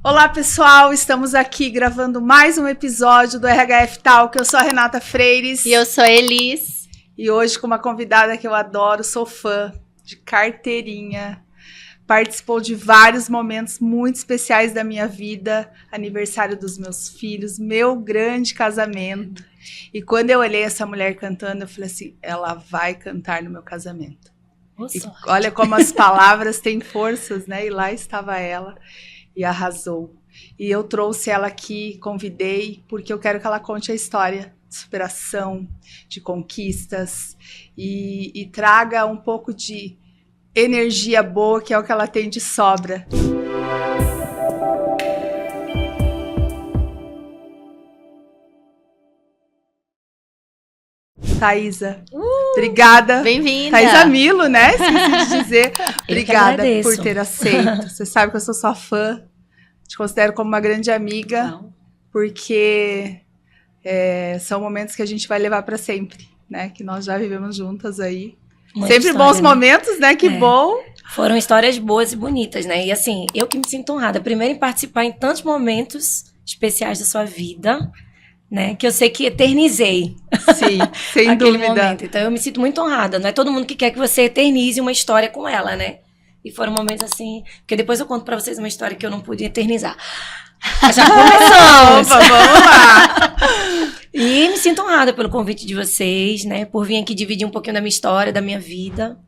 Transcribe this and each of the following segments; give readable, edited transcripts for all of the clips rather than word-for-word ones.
Olá pessoal, estamos aqui gravando mais um episódio do RHF Talk. Eu sou a Renata Freires. E eu sou a Elis. E hoje com uma convidada que eu adoro, sou fã, de carteirinha. Participou de vários momentos muito especiais da minha vida, aniversário dos meus filhos, meu grande casamento. E quando eu olhei essa mulher cantando, eu falei assim, ela vai cantar no meu casamento. E olha como as palavras têm forças, né? E lá estava ela e arrasou. E eu trouxe ela aqui, convidei, porque eu quero que ela conte a história de superação, de conquistas e traga um pouco de energia boa, que é o que ela tem de sobra. Thaisa, obrigada. Bem-vinda. Thaisa Milo, né? Esqueci de dizer. Obrigada por ter aceito. Você sabe que eu sou sua fã. Te considero como uma grande amiga, porque são momentos que a gente vai levar para sempre, né? Que nós já vivemos juntas aí. Muita sempre história, bons momentos, né? Que bom. Foram histórias boas e bonitas, né? E assim, eu que me sinto honrada. Primeiro em participar em tantos momentos especiais da sua vida, né? Que eu sei que eternizei. Sim, sem aquele dúvida. momento. Então eu me sinto muito honrada. Não é todo mundo que quer que você eternize uma história com ela, né? E foram momentos assim... Porque depois eu conto pra vocês uma história que eu não pude eternizar. Já começamos! Opa, vamos lá! E me sinto honrada pelo convite de vocês, né? Por vir aqui dividir um pouquinho da minha história, da minha vida.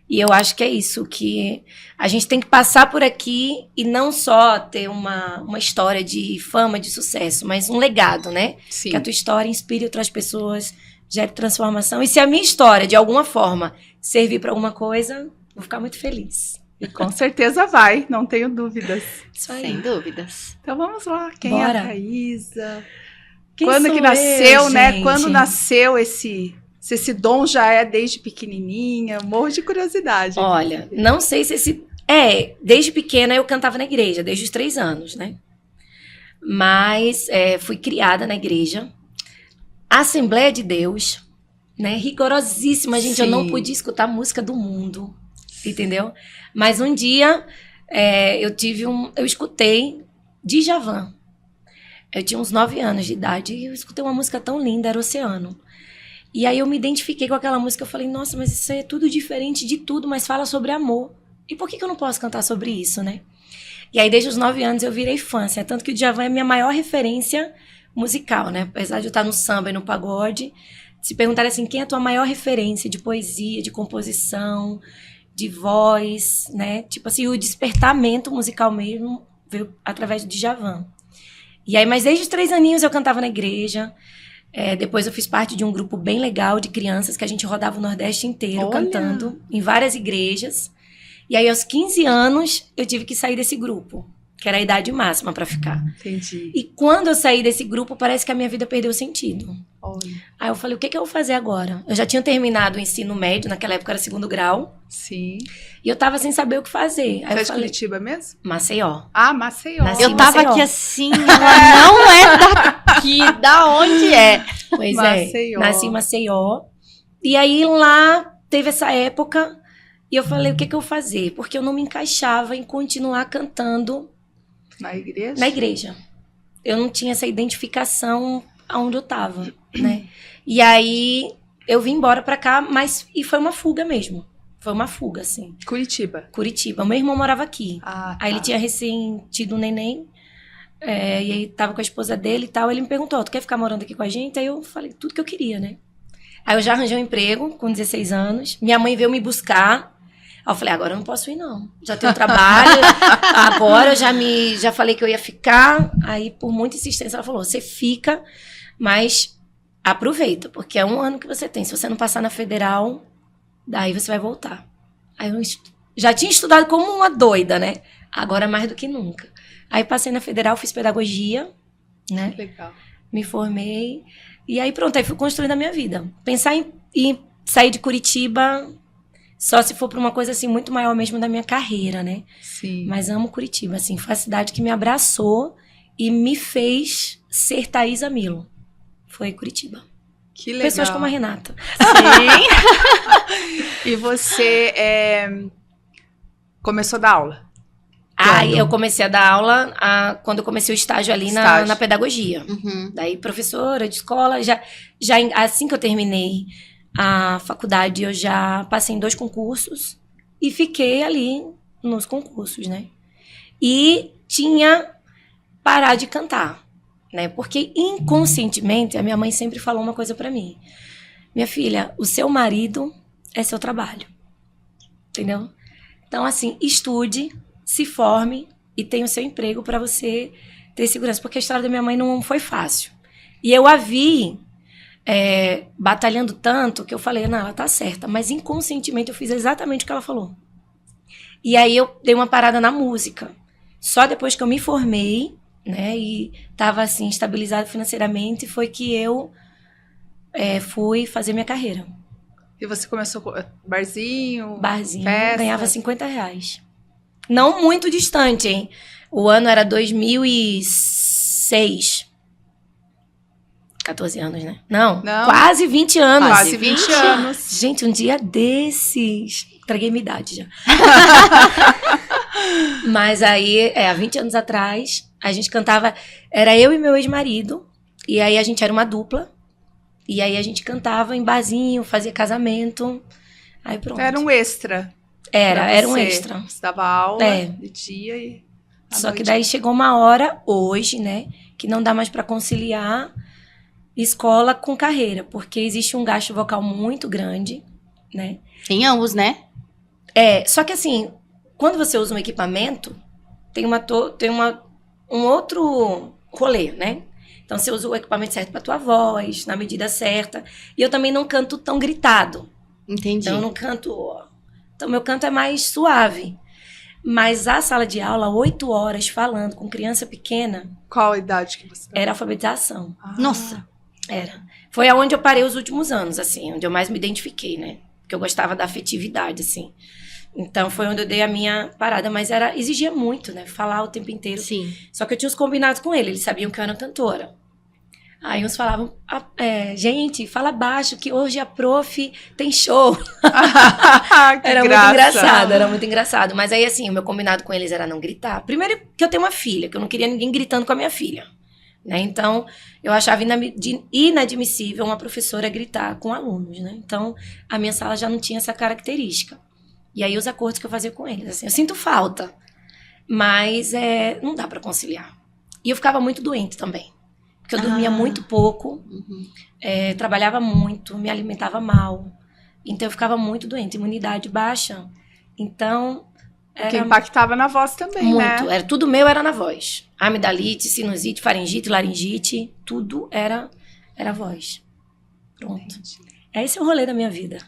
E eu acho que é isso, que a gente tem que passar por aqui e não só ter uma história de fama, de sucesso, mas um legado, né? Sim. Que a tua história inspire outras pessoas, gere transformação. E se a minha história, de alguma forma, servir para alguma coisa, vou ficar muito feliz. E com certeza vai, não tenho dúvidas. Isso aí. Sem dúvidas. Então vamos lá, quem Bora. é a Thaisa? Quem Quando sou que nasceu, eu, né? gente? Quando nasceu esse dom já é desde pequenininha? Eu morro de curiosidade. Olha, não sei se esse... desde pequena eu cantava na igreja, desde os 3 anos, né? Mas fui criada na igreja. Assembleia de Deus, né? Rigorosíssima, gente. Sim. Eu não podia escutar música do mundo, entendeu? Mas um dia eu escutei Djavan. Eu tinha uns 9 anos de idade e eu escutei uma música tão linda, era Oceano. E aí eu me identifiquei com aquela música, eu falei, nossa, mas isso é tudo diferente de tudo, mas fala sobre amor. E por que eu não posso cantar sobre isso, né? E aí desde os 9 anos eu virei fã, assim, tanto que o Djavan é a minha maior referência musical, né? Apesar de eu estar no samba e no pagode, se perguntarem assim, quem é a tua maior referência de poesia, de composição, de voz, né? Tipo assim, o despertamento musical mesmo veio através do Djavan. E aí, mas desde os 3 aninhos eu cantava na igreja. Depois eu fiz parte de um grupo bem legal de crianças que a gente rodava o Nordeste inteiro. Olha. Cantando em várias igrejas. E aí, aos 15 anos, eu tive que sair desse grupo, que era a idade máxima para ficar. Entendi. E quando eu saí desse grupo, parece que a minha vida perdeu sentido. Olha. Aí eu falei, o que eu vou fazer agora? Eu já tinha terminado o ensino médio, naquela época era 2º grau. Sim. E eu tava sem saber o que fazer. Aí Você é eu de falei, Curitiba mesmo? Maceió. Ah, Maceió. Nasci Eu em tava Maceió. aqui assim, ela não é daqui, da onde é? Pois Maceió. nasci em Maceió. E aí lá teve essa época e eu falei, o que eu vou fazer? Porque eu não me encaixava em continuar cantando Na igreja? na igreja. Eu não tinha essa identificação aonde eu tava, né? E aí eu vim embora pra cá, e foi uma fuga mesmo. Foi uma fuga, assim. Curitiba. Curitiba. Meu irmão morava aqui. Ah, Aí ele tinha recém tido um neném. E aí tava com a esposa dele e tal. Ele me perguntou, tu quer ficar morando aqui com a gente? Aí eu falei, tudo que eu queria, né? Aí eu já arranjei um emprego com 16 anos. Minha mãe veio me buscar. Aí eu falei, agora eu não posso ir, não. Já tenho trabalho. Agora eu já falei que eu ia ficar. Aí, por muita insistência, ela falou, você fica, mas aproveita, porque é 1 ano que você tem. Se você não passar na federal, daí você vai voltar. Aí eu já tinha estudado como uma doida, né? Agora mais do que nunca. Aí passei na federal, fiz pedagogia, né? Legal. Me formei. E aí pronto, aí fui construindo a minha vida. Pensar em sair de Curitiba só se for para uma coisa assim muito maior mesmo da minha carreira, né? Sim. Mas amo Curitiba, assim, foi a cidade que me abraçou e me fez ser Thaisa Milo. Foi Curitiba. Que legal. Pessoas como a Renata. E você começou a dar aula? Aí eu comecei a dar aula quando eu comecei o estágio ali na pedagogia. Uhum. Daí, professora de escola, já assim que eu terminei a faculdade, eu já passei em 2 concursos e fiquei ali nos concursos, né? E tinha parar de cantar, né? Porque inconscientemente a minha mãe sempre falou uma coisa pra mim: minha filha, o seu marido é seu trabalho, entendeu? Então, assim, estude, se forme e tenha o seu emprego pra você ter segurança, porque a história da minha mãe não foi fácil. E eu a vi batalhando tanto que eu falei, não, ela tá certa, mas inconscientemente eu fiz exatamente o que ela falou. E aí eu dei uma parada na música. Só depois que eu me formei, né, e tava assim, estabilizada financeiramente, foi que eu fui fazer minha carreira. E você começou com barzinho, Festa. Ganhava R$50. Não muito distante, hein? O ano era 2006. 14 anos, né? Não, quase 20 anos. Quase 20 anos. Gente, um dia desses... Entreguei minha idade já. Mas aí, há 20 anos atrás, a gente cantava... Era eu e meu ex-marido. E aí a gente era uma dupla. E aí a gente cantava em barzinho, fazia casamento. Aí pronto. Era um extra. Era um extra. Você dava aula de dia e Só que daí chegou uma hora, hoje, né, que não dá mais para conciliar escola com carreira, porque existe um gasto vocal muito grande, né? Em ambos, né? Só que assim, quando você usa um equipamento, tem um outro rolê, né? Então você usa o equipamento certo para tua voz, na medida certa. E eu também não canto tão gritado. Entendi. Então eu não canto... Então meu canto é mais suave. Mas a sala de aula, 8 horas falando com criança pequena... Qual a idade que você... Era alfabetização. Nossa! Era. Foi aonde eu parei os últimos anos, assim. Onde eu mais me identifiquei, né? Porque eu gostava da afetividade, assim. Então foi onde eu dei a minha parada. Mas exigia muito, né? Falar o tempo inteiro. Sim. Só que eu tinha os combinados com ele. Eles sabiam que eu era cantora. Aí uns falavam, gente, fala baixo que hoje a prof tem show. Era muito engraçado. Mas aí, assim, o meu combinado com eles era não gritar. Primeiro que eu tenho uma filha, que eu não queria ninguém gritando com a minha filha. Né? Então, eu achava inadmissível uma professora gritar com alunos. Né? Então, a minha sala já não tinha essa característica. E aí, os acordos que eu fazia com eles. Assim, eu sinto falta, mas não dá pra conciliar. E eu ficava muito doente também. Porque eu dormia muito pouco, trabalhava muito, me alimentava mal. Então, eu ficava muito doente, imunidade baixa. Então, que impactava na voz também, muito, né? Tudo meu era na voz. Amidalite, sinusite, faringite, laringite, tudo era voz. Pronto. Entendi. Esse é o rolê da minha vida.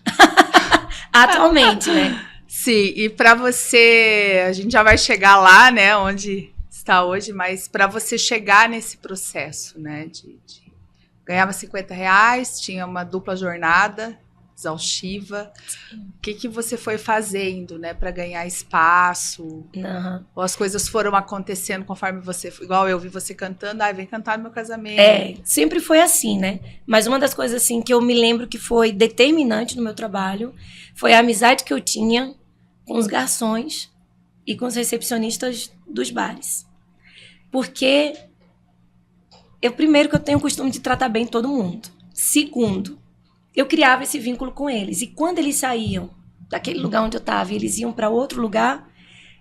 Atualmente, né? Sim, e pra você, a gente já vai chegar lá, né, onde está hoje, mas para você chegar nesse processo, né, ganhava R$50, tinha uma dupla jornada exaustiva. Sim. O que você foi fazendo, né, para ganhar espaço? Uhum. Ou as coisas foram acontecendo conforme você, igual eu vi você cantando, vem cantar no meu casamento. Sempre foi assim, né? Mas uma das coisas assim que eu me lembro que foi determinante no meu trabalho foi a amizade que eu tinha com os garçons e com os recepcionistas dos bares. Porque primeiro que eu tenho o costume de tratar bem todo mundo. Segundo, eu criava esse vínculo com eles. E quando eles saíam daquele lugar onde eu estava e eles iam para outro lugar,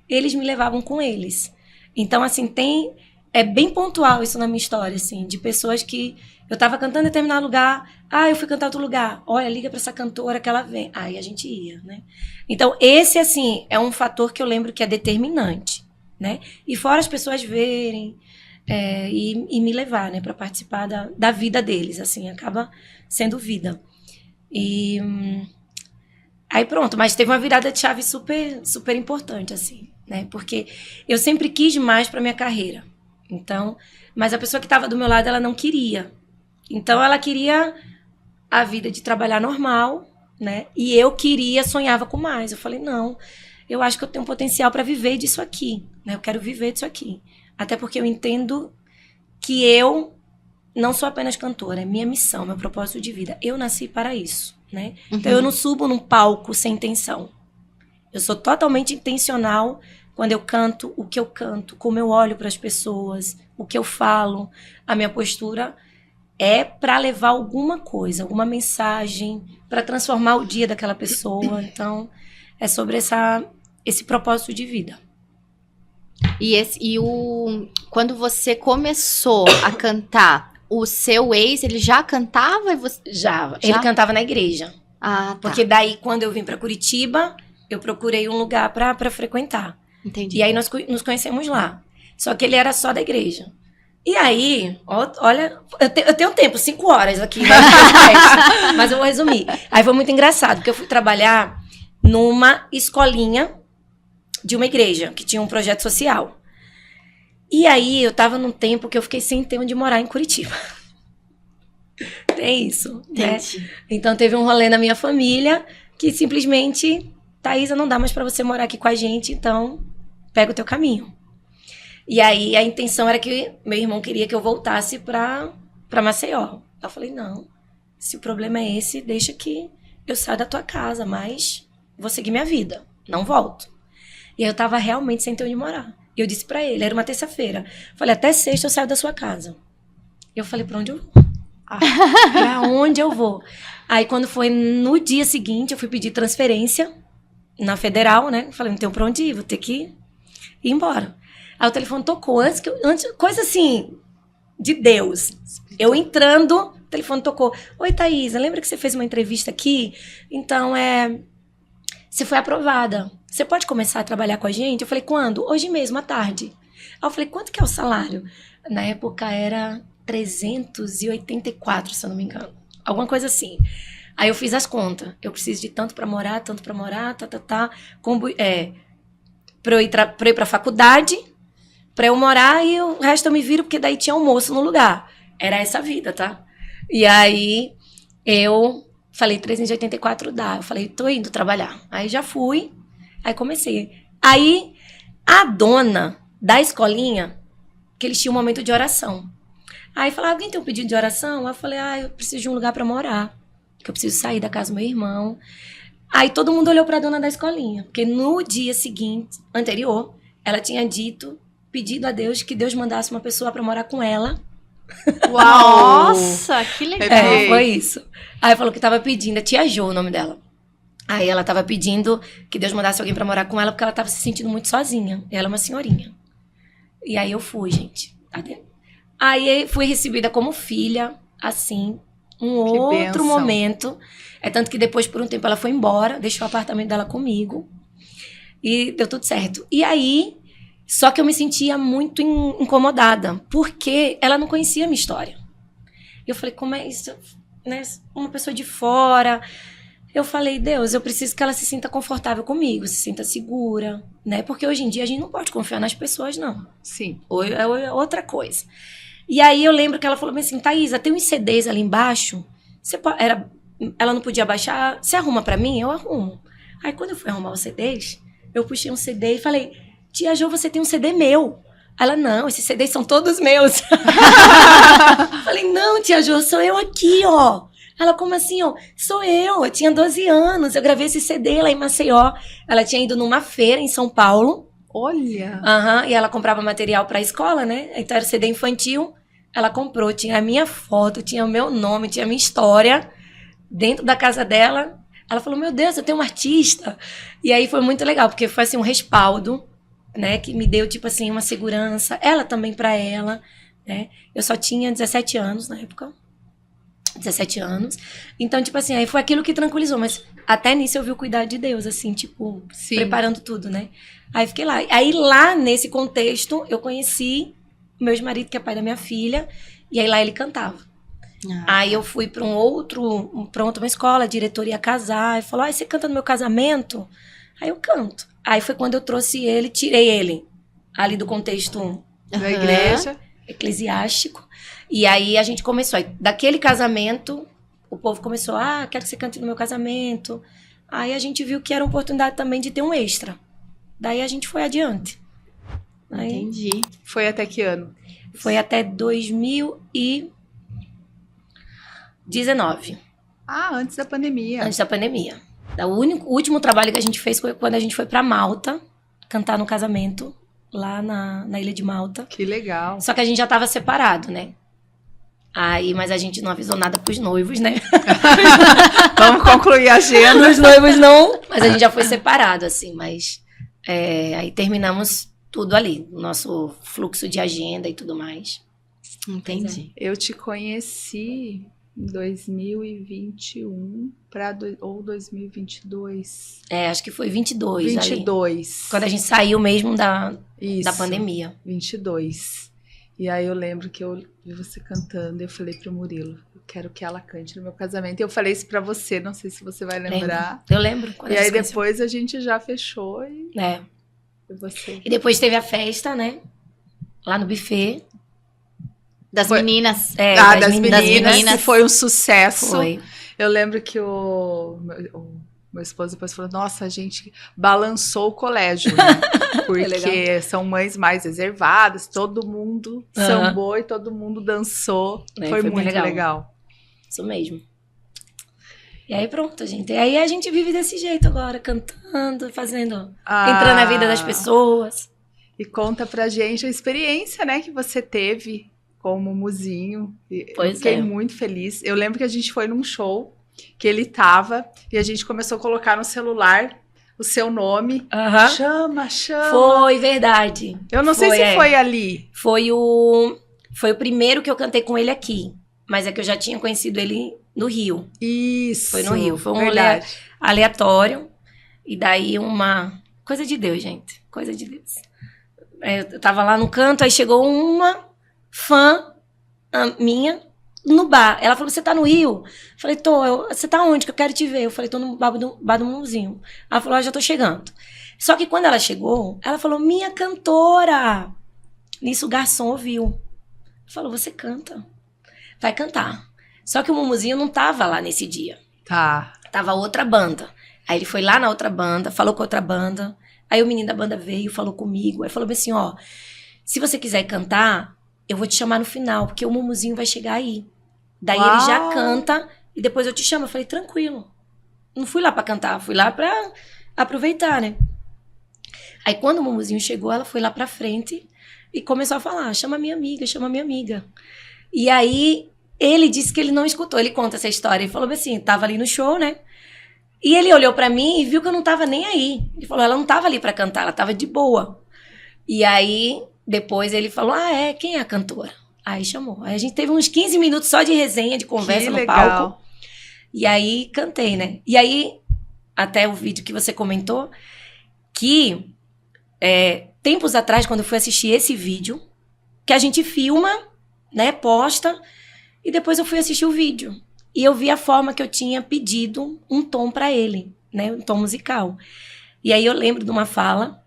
eles me levavam com eles. Então, assim, é bem pontual isso na minha história, assim, de pessoas que eu estava cantando em determinado lugar, eu fui cantar em outro lugar, olha, liga para essa cantora que ela vem. Aí a gente ia, né? Então, esse, assim, é um fator que eu lembro que é determinante, né? E fora as pessoas verem e me levar, né, para participar da vida deles, assim, acaba sendo vida. E aí pronto, mas teve uma virada de chave super, super importante, assim, né? Porque eu sempre quis mais para minha carreira. Então, mas a pessoa que estava do meu lado, ela não queria. Então, ela queria a vida de trabalhar normal, né? E eu sonhava com mais. Eu falei, não, eu acho que eu tenho um potencial para viver disso aqui, né? Eu quero viver disso aqui. Até porque eu entendo que eu não sou apenas cantora, é minha missão, meu propósito de vida. Eu nasci para isso, né? Então, eu não subo num palco sem intenção. Eu sou totalmente intencional quando eu canto, o que eu canto, como eu olho para as pessoas, o que eu falo, a minha postura é para levar alguma coisa, alguma mensagem, para transformar o dia daquela pessoa. Então, é sobre esse propósito de vida. Quando você começou a cantar, o seu ex, ele já cantava? E você... Já. Ele cantava na igreja. Ah, tá. Porque daí, quando eu vim para Curitiba, eu procurei um lugar para frequentar. Entendi. E aí nós nos conhecemos lá. Só que ele era só da igreja. E aí, olha, eu tenho tempo, 5 horas aqui, mas eu vou resumir. Aí foi muito engraçado, porque eu fui trabalhar numa escolinha de uma igreja, que tinha um projeto social. E aí, eu tava num tempo que eu fiquei sem ter onde morar em Curitiba. Tem isso, né? Então, teve um rolê na minha família que simplesmente, Thaisa, não dá mais pra você morar aqui com a gente, então pega o teu caminho. E aí, a intenção era que meu irmão queria que eu voltasse pra Maceió. Eu falei, não, se o problema é esse, deixa que eu saia da tua casa, mas vou seguir minha vida, não volto. E aí, eu tava realmente sem ter onde morar. E eu disse pra ele, era uma terça-feira, falei, até sexta eu saio da sua casa. E eu falei, pra onde eu vou? Pra onde eu vou? Aí, quando foi no dia seguinte, eu fui pedir transferência na Federal, né? Falei, não tenho pra onde ir, vou ter que ir embora. Aí o telefone tocou, coisa assim, de Deus. Eu entrando, o telefone tocou. Oi, Thaisa, lembra que você fez uma entrevista aqui? Então, você foi aprovada. Você pode começar a trabalhar com a gente? Eu falei, quando? Hoje mesmo, à tarde. Aí eu falei, quanto que é o salário? Na época era 384, se eu não me engano. Alguma coisa assim. Aí eu fiz as contas. Eu preciso de tanto pra morar, pra eu ir pra faculdade, pra eu morar e o resto eu me viro, porque daí tinha almoço no lugar. Era essa a vida, tá? E aí eu falei, 384 dá. Eu falei, tô indo trabalhar. Aí já fui, aí comecei. Aí a dona da escolinha, que eles tinham um momento de oração. Aí falou, alguém tem um pedido de oração? Aí eu falei, eu preciso de um lugar pra morar, que eu preciso sair da casa do meu irmão. Aí todo mundo olhou pra dona da escolinha, porque no dia seguinte, anterior, ela tinha pedido a Deus que Deus mandasse uma pessoa pra morar com ela. Uau! Nossa, que legal. Foi isso. Aí falou que tava pedindo, a tia Jo, o nome dela. Aí ela tava pedindo que Deus mandasse alguém pra morar com ela, porque ela tava se sentindo muito sozinha. Ela é uma senhorinha. E aí eu fui, gente. Aí fui recebida como filha, assim, outro momento. É tanto que depois, por um tempo, ela foi embora, deixou o apartamento dela comigo. E deu tudo certo. E aí, só que eu me sentia muito incomodada, porque ela não conhecia a minha história. Eu falei, como é isso? Né? Uma pessoa de fora. Eu falei, Deus, eu preciso que ela se sinta confortável comigo, se sinta segura, né? Porque hoje em dia a gente não pode confiar nas pessoas, não. Sim. Ou é outra coisa. E aí eu lembro que ela falou assim, Thaisa, tem uns CDs ali embaixo, ela não podia baixar, você arruma pra mim? Eu arrumo. Aí quando eu fui arrumar os CDs, eu puxei um CD e falei, tia Jo, você tem um CD meu. Ela, não, esses CDs são todos meus. Falei, não, tia Jo, sou eu aqui, ó. Ela, como assim, ó? Sou eu tinha 12 anos, eu gravei esse CD lá em Maceió. Ela tinha ido numa feira em São Paulo. Olha! E ela comprava material pra escola, né? Então era CD infantil. Ela comprou, tinha a minha foto, tinha o meu nome, tinha a minha história dentro da casa dela. Ela falou, meu Deus, eu tenho um artista. E aí foi muito legal, porque foi assim um respaldo, né? Que me deu, tipo assim, uma segurança. Ela também pra ela, né? Eu só tinha 17 anos na época. 17 anos. Então, tipo assim, aí foi aquilo que tranquilizou. Mas até nisso eu vi o cuidado de Deus, assim, tipo, sim, preparando tudo, né? Aí fiquei lá. Aí lá, nesse contexto, eu conheci o meu ex-marido, que é pai da minha filha. E aí lá ele cantava. Aí eu fui pra uma escola, a diretora ia casar. E falou, você canta no meu casamento? Aí eu canto. Aí foi quando eu trouxe ele, tirei ele ali do contexto da igreja, eclesiástico. E aí a gente começou. Aí, daquele casamento, o povo começou, quero que você cante no meu casamento. Aí a gente viu que era uma oportunidade também de ter um extra. Daí a gente foi adiante. Aí, entendi. Foi até que ano? Foi até 2019. Antes da pandemia. Antes da pandemia. O último trabalho que a gente fez foi quando a gente foi pra Malta cantar no casamento, lá na Ilha de Malta. Que legal. Só que a gente já tava separado, né? Aí, mas a gente não avisou nada pros noivos, né? Vamos concluir a agenda. Os noivos não, mas a gente já foi separado, assim, mas aí terminamos tudo ali, o nosso fluxo de agenda e tudo mais. Entendi. Eu te conheci em 2021 ou 2022. Acho que foi 22 ali. 22. Quando a gente saiu mesmo da Isso, pandemia. 22. E aí eu lembro que eu vi você cantando e eu falei pro Murilo, eu quero que ela cante no meu casamento. E eu falei isso pra você, não sei se você vai lembrar. Eu lembro. E aí depois a gente já fechou e foi você. E depois teve a festa, né? Lá no buffet. Das meninas. Das meninas. Que foi um sucesso. Foi. Eu lembro que o meu esposo depois falou, nossa, a gente balançou o colégio, né? Porque são mães mais reservadas, todo mundo sambou e todo mundo dançou. Foi muito legal. Isso mesmo. E aí pronto, gente. E aí a gente vive desse jeito agora, cantando, fazendo, entrando na vida das pessoas. E conta pra gente a experiência, né, que você teve como Muzinho. Eu fiquei muito feliz. Eu lembro que a gente foi num show que ele tava e a gente começou a colocar no celular o seu nome. Chama. Foi, verdade. Eu não sei se foi ali. Foi o primeiro que eu cantei com ele aqui. Mas é que eu já tinha conhecido ele no Rio. Isso. Foi no Rio. Foi um rolê aleatório. E daí uma... Coisa de Deus, gente. Coisa de Deus. Eu tava lá no canto, aí chegou uma fã minha no bar. Ela falou, você tá no Rio? Eu falei, tô. Você tá onde que eu quero te ver? Eu falei, tô no bar do Muzinho. Ela falou, já tô chegando. Só que quando ela chegou, ela falou, minha cantora. Nisso o garçom ouviu. Falou, você canta. Vai cantar. Só que o Mumuzinho não tava lá nesse dia. Tá. Tava outra banda. Aí ele foi lá na outra banda, falou com outra banda. Aí o menino da banda veio, falou comigo. Aí falou assim, ó, se você quiser cantar, eu vou te chamar no final, porque o Mumuzinho vai chegar aí. Daí ele já canta e depois eu te chamo. Eu falei, tranquilo. Não fui lá pra cantar, fui lá pra aproveitar, né? Aí quando o Mumuzinho chegou, ela foi lá pra frente e começou a falar, chama minha amiga, chama minha amiga. E aí ele disse que ele não escutou, ele conta essa história. Ele falou assim, tava ali no show, né? E ele olhou pra mim e viu que eu não tava nem aí. Ele falou, ela não tava ali pra cantar, ela tava de boa. E aí, depois ele falou, quem é a cantora? Aí chamou. Aí a gente teve uns 15 minutos só de resenha, de conversa no palco. E aí cantei, né? E aí, até o vídeo que você comentou, que tempos atrás, quando eu fui assistir esse vídeo, que a gente filma, né, posta, e depois eu fui assistir o vídeo. E eu vi a forma que eu tinha pedido um tom pra ele, né, um tom musical. E aí eu lembro de uma fala,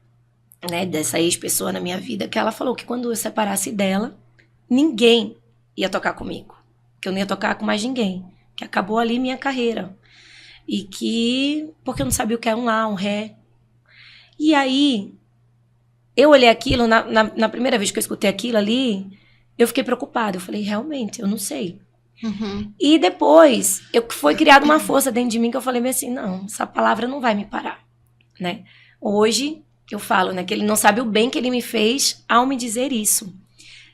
né, dessa ex-pessoa na minha vida, que ela falou que quando eu separasse dela, ninguém ia tocar comigo. Que eu não ia tocar com mais ninguém. Que acabou ali minha carreira. E que... Porque eu não sabia o que era um lá, um ré. E aí, eu olhei aquilo, na primeira vez que eu escutei aquilo ali, eu fiquei preocupada. Eu falei, realmente, eu não sei. Uhum. E depois, foi criada uma força dentro de mim que eu falei assim, não, essa palavra não vai me parar, né? Hoje, eu falo, né, que ele não sabe o bem que ele me fez ao me dizer isso.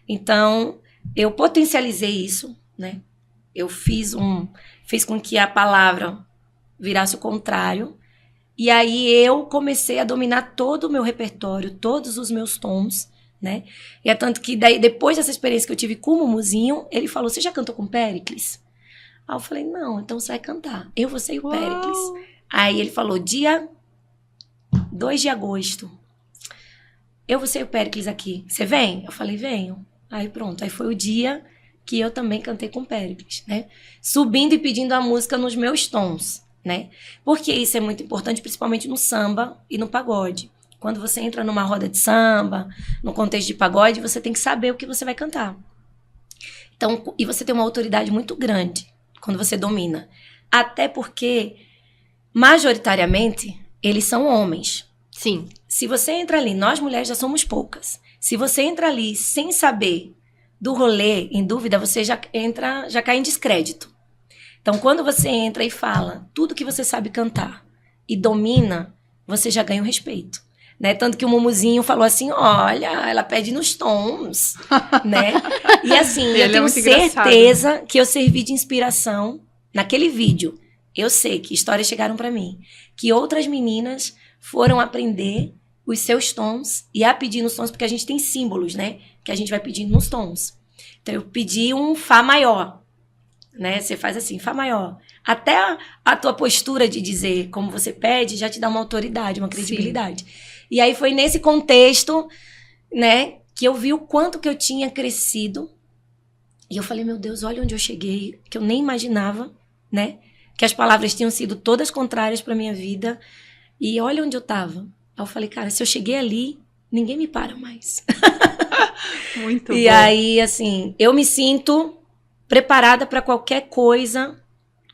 Então, eu potencializei isso, né? Eu fiz com que a palavra virasse o contrário. E aí eu comecei a dominar todo o meu repertório, todos os meus tons, né? E é tanto que daí, depois dessa experiência que eu tive com o Mumuzinho, ele falou, você já cantou com o Péricles? Aí eu falei, não, então você vai cantar. Eu, você e o Péricles. Aí ele falou, dia 2 de agosto. Eu, você e o Péricles aqui. Você vem? Eu falei, venho. Aí pronto, aí foi o dia que eu também cantei com o Péricles, né? Subindo e pedindo a música nos meus tons, né? Porque isso é muito importante, principalmente no samba e no pagode. Quando você entra numa roda de samba, no contexto de pagode, você tem que saber o que você vai cantar. Então, e você tem uma autoridade muito grande quando você domina. Até porque, majoritariamente, eles são homens. Sim. Se você entra ali, nós mulheres já somos poucas. Se você entra ali sem saber do rolê, em dúvida, você já cai em descrédito. Então, quando você entra e fala tudo que você sabe cantar e domina, você já ganha o respeito. né? Tanto que o Mumuzinho falou assim, olha, ela pede nos tons, né? E assim, Ele é eu tenho muito engraçado, certeza que eu servi de inspiração naquele vídeo. Eu sei que histórias chegaram pra mim, que outras meninas foram aprender os seus tons e a pedir nos tons, porque a gente tem símbolos, né? Que a gente vai pedindo nos tons. Então, eu pedi um Fá maior, né? Você faz assim, Fá maior. Até a tua postura de dizer como você pede já te dá uma autoridade, uma credibilidade. Sim. E aí foi nesse contexto, né, que eu vi o quanto que eu tinha crescido. E eu falei, meu Deus, olha onde eu cheguei, que eu nem imaginava, né? Que as palavras tinham sido todas contrárias para minha vida. E olha onde eu tava. Aí eu falei, cara, se eu cheguei ali, ninguém me para mais. Muito e bom. aí, assim, eu me sinto preparada para qualquer coisa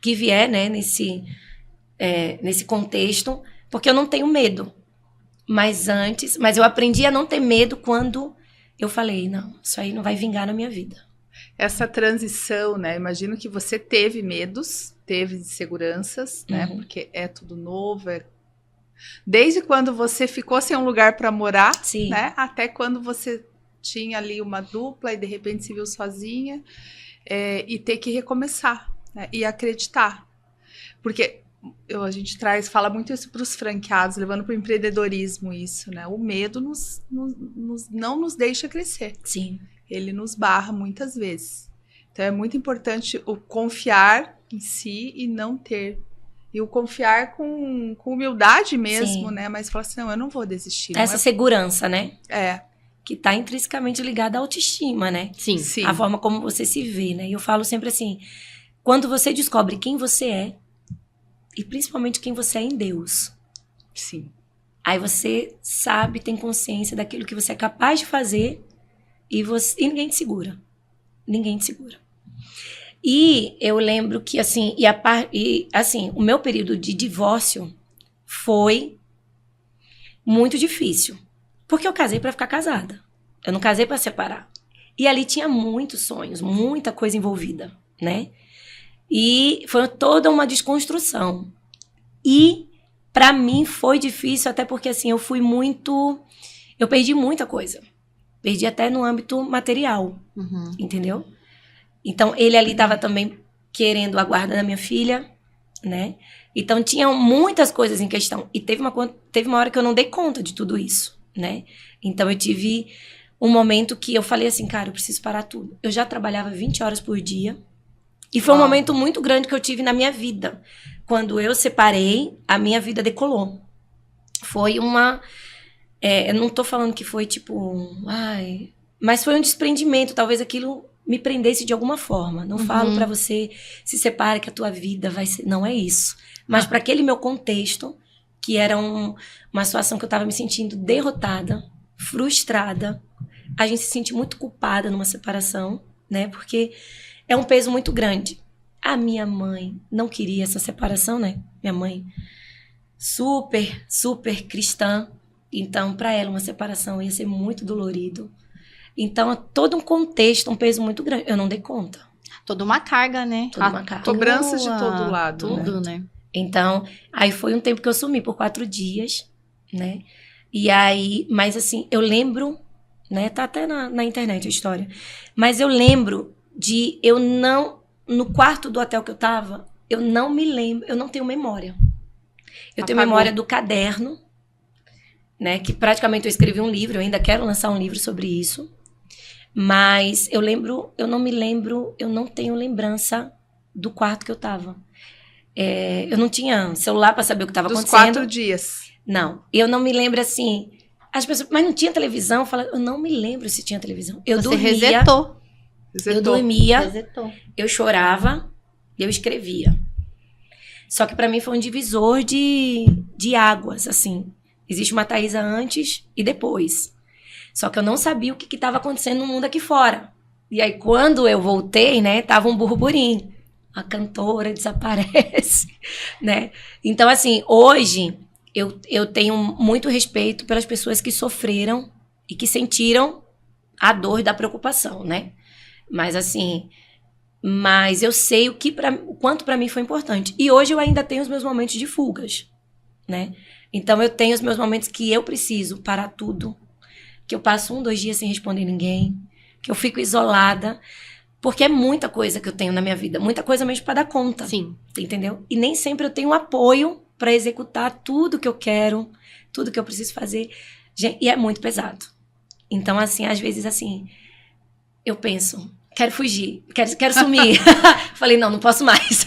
que vier, né, nesse contexto, porque eu não tenho medo. Mas eu aprendi a não ter medo quando eu falei, não, isso aí não vai vingar na minha vida. Essa transição, né? Imagino que você teve medos, teve inseguranças, né? Porque é tudo novo, desde quando você ficou sem um lugar para morar, Sim. Né? Até quando você tinha ali uma dupla e de repente se viu sozinha e ter que recomeçar, né? E acreditar. Porque a gente fala muito isso para os franqueados, levando para o empreendedorismo isso, né? O medo não nos deixa crescer. Sim. Ele nos barra muitas vezes. Então é muito importante o confiar em si e não ter. E o confiar com humildade mesmo, Sim. Né? Mas falar assim, não, eu não vou desistir. Essa segurança, né? É. Que está intrinsecamente ligada à autoestima, né? Sim. Sim. A forma como você se vê, né? E eu falo sempre assim, quando você descobre quem você é, e principalmente quem você é em Deus. Sim. Aí você sabe, tem consciência daquilo que você é capaz de fazer e ninguém te segura. Ninguém te segura. E eu lembro que, assim, o meu período de divórcio foi muito difícil. Porque eu casei pra ficar casada. Eu não casei pra separar. E ali tinha muitos sonhos, muita coisa envolvida, né? E foi toda uma desconstrução. E pra mim foi difícil, até porque, assim, eu perdi muita coisa. Perdi até no âmbito material, entendeu? Então, ele ali estava também querendo a guarda da minha filha, né? Então, tinham muitas coisas em questão. E teve uma hora que eu não dei conta de tudo isso, né? Então, eu tive um momento que eu falei assim, cara, eu preciso parar tudo. Eu já trabalhava 20 horas por dia. E foi um momento muito grande que eu tive na minha vida. Quando eu separei, a minha vida decolou. Foi eu não tô falando que foi tipo... mas foi um desprendimento. Talvez aquilo me prendesse de alguma forma. Não falo pra você, se separe que a tua vida vai ser... Não é isso. Mas pra aquele meu contexto, que era uma situação que eu tava me sentindo derrotada, frustrada. A gente se sente muito culpada numa separação, né? Porque é um peso muito grande. A minha mãe não queria essa separação, né? Minha mãe super, super cristã. Então, para ela, uma separação ia ser muito dolorido. Então, todo um contexto, um peso muito grande. Eu não dei conta. Toda uma carga, né? Toda uma carga. Cobranças de todo lado. Tudo, né? Então, aí foi um tempo que eu sumi por 4 dias, né? E aí, mas assim, eu lembro, né? Tá até na internet a história. Mas eu lembro no quarto do hotel que eu tava, eu não me lembro, eu não tenho memória. Eu tenho memória do caderno, né? Que praticamente eu escrevi um livro, eu ainda quero lançar um livro sobre isso. Mas eu não tenho lembrança do quarto que eu tava. Eu não tinha celular para saber o que estava acontecendo. Dos 4 dias. Não, eu não me lembro assim. As pessoas, mas não tinha televisão? Eu não me lembro se tinha televisão. Eu dormia. Resetou. Eu dormia, eu chorava e eu escrevia. Só que para mim foi um divisor de águas, assim. Existe uma Thaísa antes e depois. Só que eu não sabia o que estava acontecendo no mundo aqui fora. E aí, quando eu voltei, né, tava um burburinho. A cantora desaparece, né? Então, assim, hoje eu tenho muito respeito pelas pessoas que sofreram e que sentiram a dor da preocupação, né? Mas, assim, eu sei o quanto para mim foi importante. E hoje eu ainda tenho os meus momentos de fugas, né? Então, eu tenho os meus momentos que eu preciso parar tudo. Que eu passo 1, 2 dias sem responder ninguém. Que eu fico isolada. Porque é muita coisa que eu tenho na minha vida. Muita coisa mesmo para dar conta. Sim. Entendeu? E nem sempre eu tenho apoio para executar tudo que eu quero. Tudo que eu preciso fazer. Gente, e é muito pesado. Então, assim, às vezes, assim... Eu penso... Quero fugir. Quero sumir. Falei, não posso mais.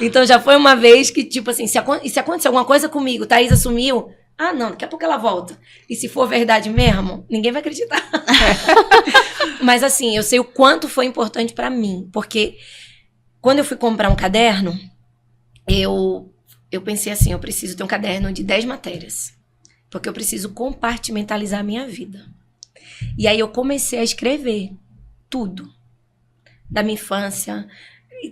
Então, já foi uma vez que, tipo assim, se acontecer alguma coisa comigo, Thaisa sumiu, não, daqui a pouco ela volta. E se for verdade mesmo, ninguém vai acreditar. Mas, assim, eu sei o quanto foi importante pra mim. Porque quando eu fui comprar um caderno, eu pensei assim, eu preciso ter um caderno de 10 matérias. Porque eu preciso compartimentalizar a minha vida. E aí eu comecei a escrever tudo. Da minha infância...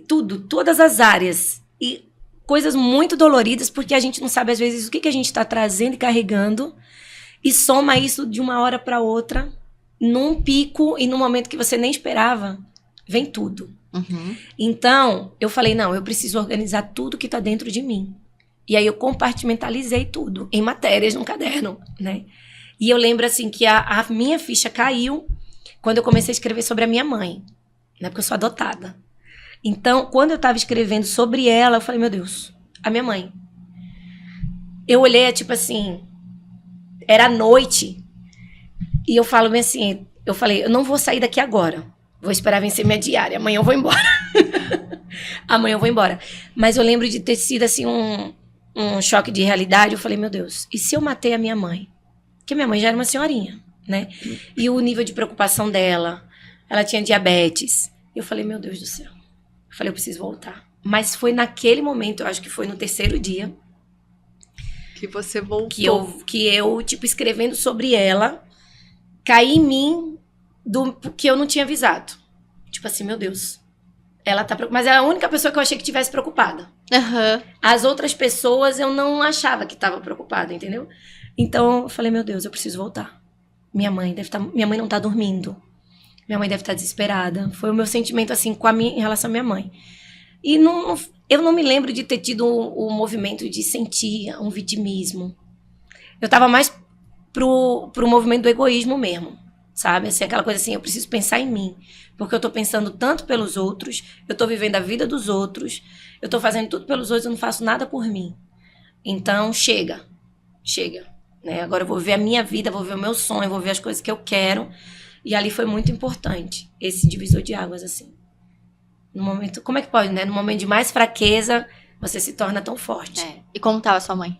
Tudo, todas as áreas. E coisas muito doloridas, porque a gente não sabe, às vezes, o que a gente está trazendo e carregando. E soma isso de uma hora para outra, num pico e num momento que você nem esperava, vem tudo. Uhum. Então, eu falei, não, eu preciso organizar tudo que está dentro de mim. E aí eu compartimentalizei tudo, em matérias, num caderno, né? E eu lembro, assim, que a minha ficha caiu quando eu comecei a escrever sobre a minha mãe, né? Porque eu sou adotada. Então, quando eu estava escrevendo sobre ela, eu falei, meu Deus, a minha mãe. Eu olhei, tipo assim, era noite, e eu falo bem assim, eu falei, eu não vou sair daqui agora, vou esperar vencer minha diária, amanhã eu vou embora. Amanhã eu vou embora. Mas eu lembro de ter sido, assim, um choque de realidade, eu falei, meu Deus, e se eu matei a minha mãe? Porque minha mãe já era uma senhorinha, né? E o nível de preocupação dela, ela tinha diabetes. Eu falei, meu Deus do céu. Eu falei, eu preciso voltar. Mas foi naquele momento, eu acho que foi no 3º dia. Que você voltou. Que eu, tipo, escrevendo sobre ela, caí em mim que eu não tinha avisado. Tipo assim, meu Deus. Ela tá preocupada. Mas é a única pessoa que eu achei que tivesse preocupada. Uhum. As outras pessoas eu não achava que estava preocupada, entendeu? Então eu falei, meu Deus, eu preciso voltar. Minha mãe não tá dormindo. Minha mãe deve estar desesperada. Foi o meu sentimento, assim, em relação à minha mãe. E eu não me lembro de ter tido o movimento de sentir um vitimismo. Eu tava mais pro movimento do egoísmo mesmo, sabe? Assim, aquela coisa assim, eu preciso pensar em mim. Porque eu tô pensando tanto pelos outros, eu tô vivendo a vida dos outros, eu tô fazendo tudo pelos outros, eu não faço nada por mim. Então, chega. Né? Agora eu vou ver a minha vida, vou ver o meu sonho, vou ver as coisas que eu quero. E ali foi muito importante, esse divisor de águas, assim. No momento, como é que pode, né? No momento de mais fraqueza, você se torna tão forte. É. E como tava sua mãe?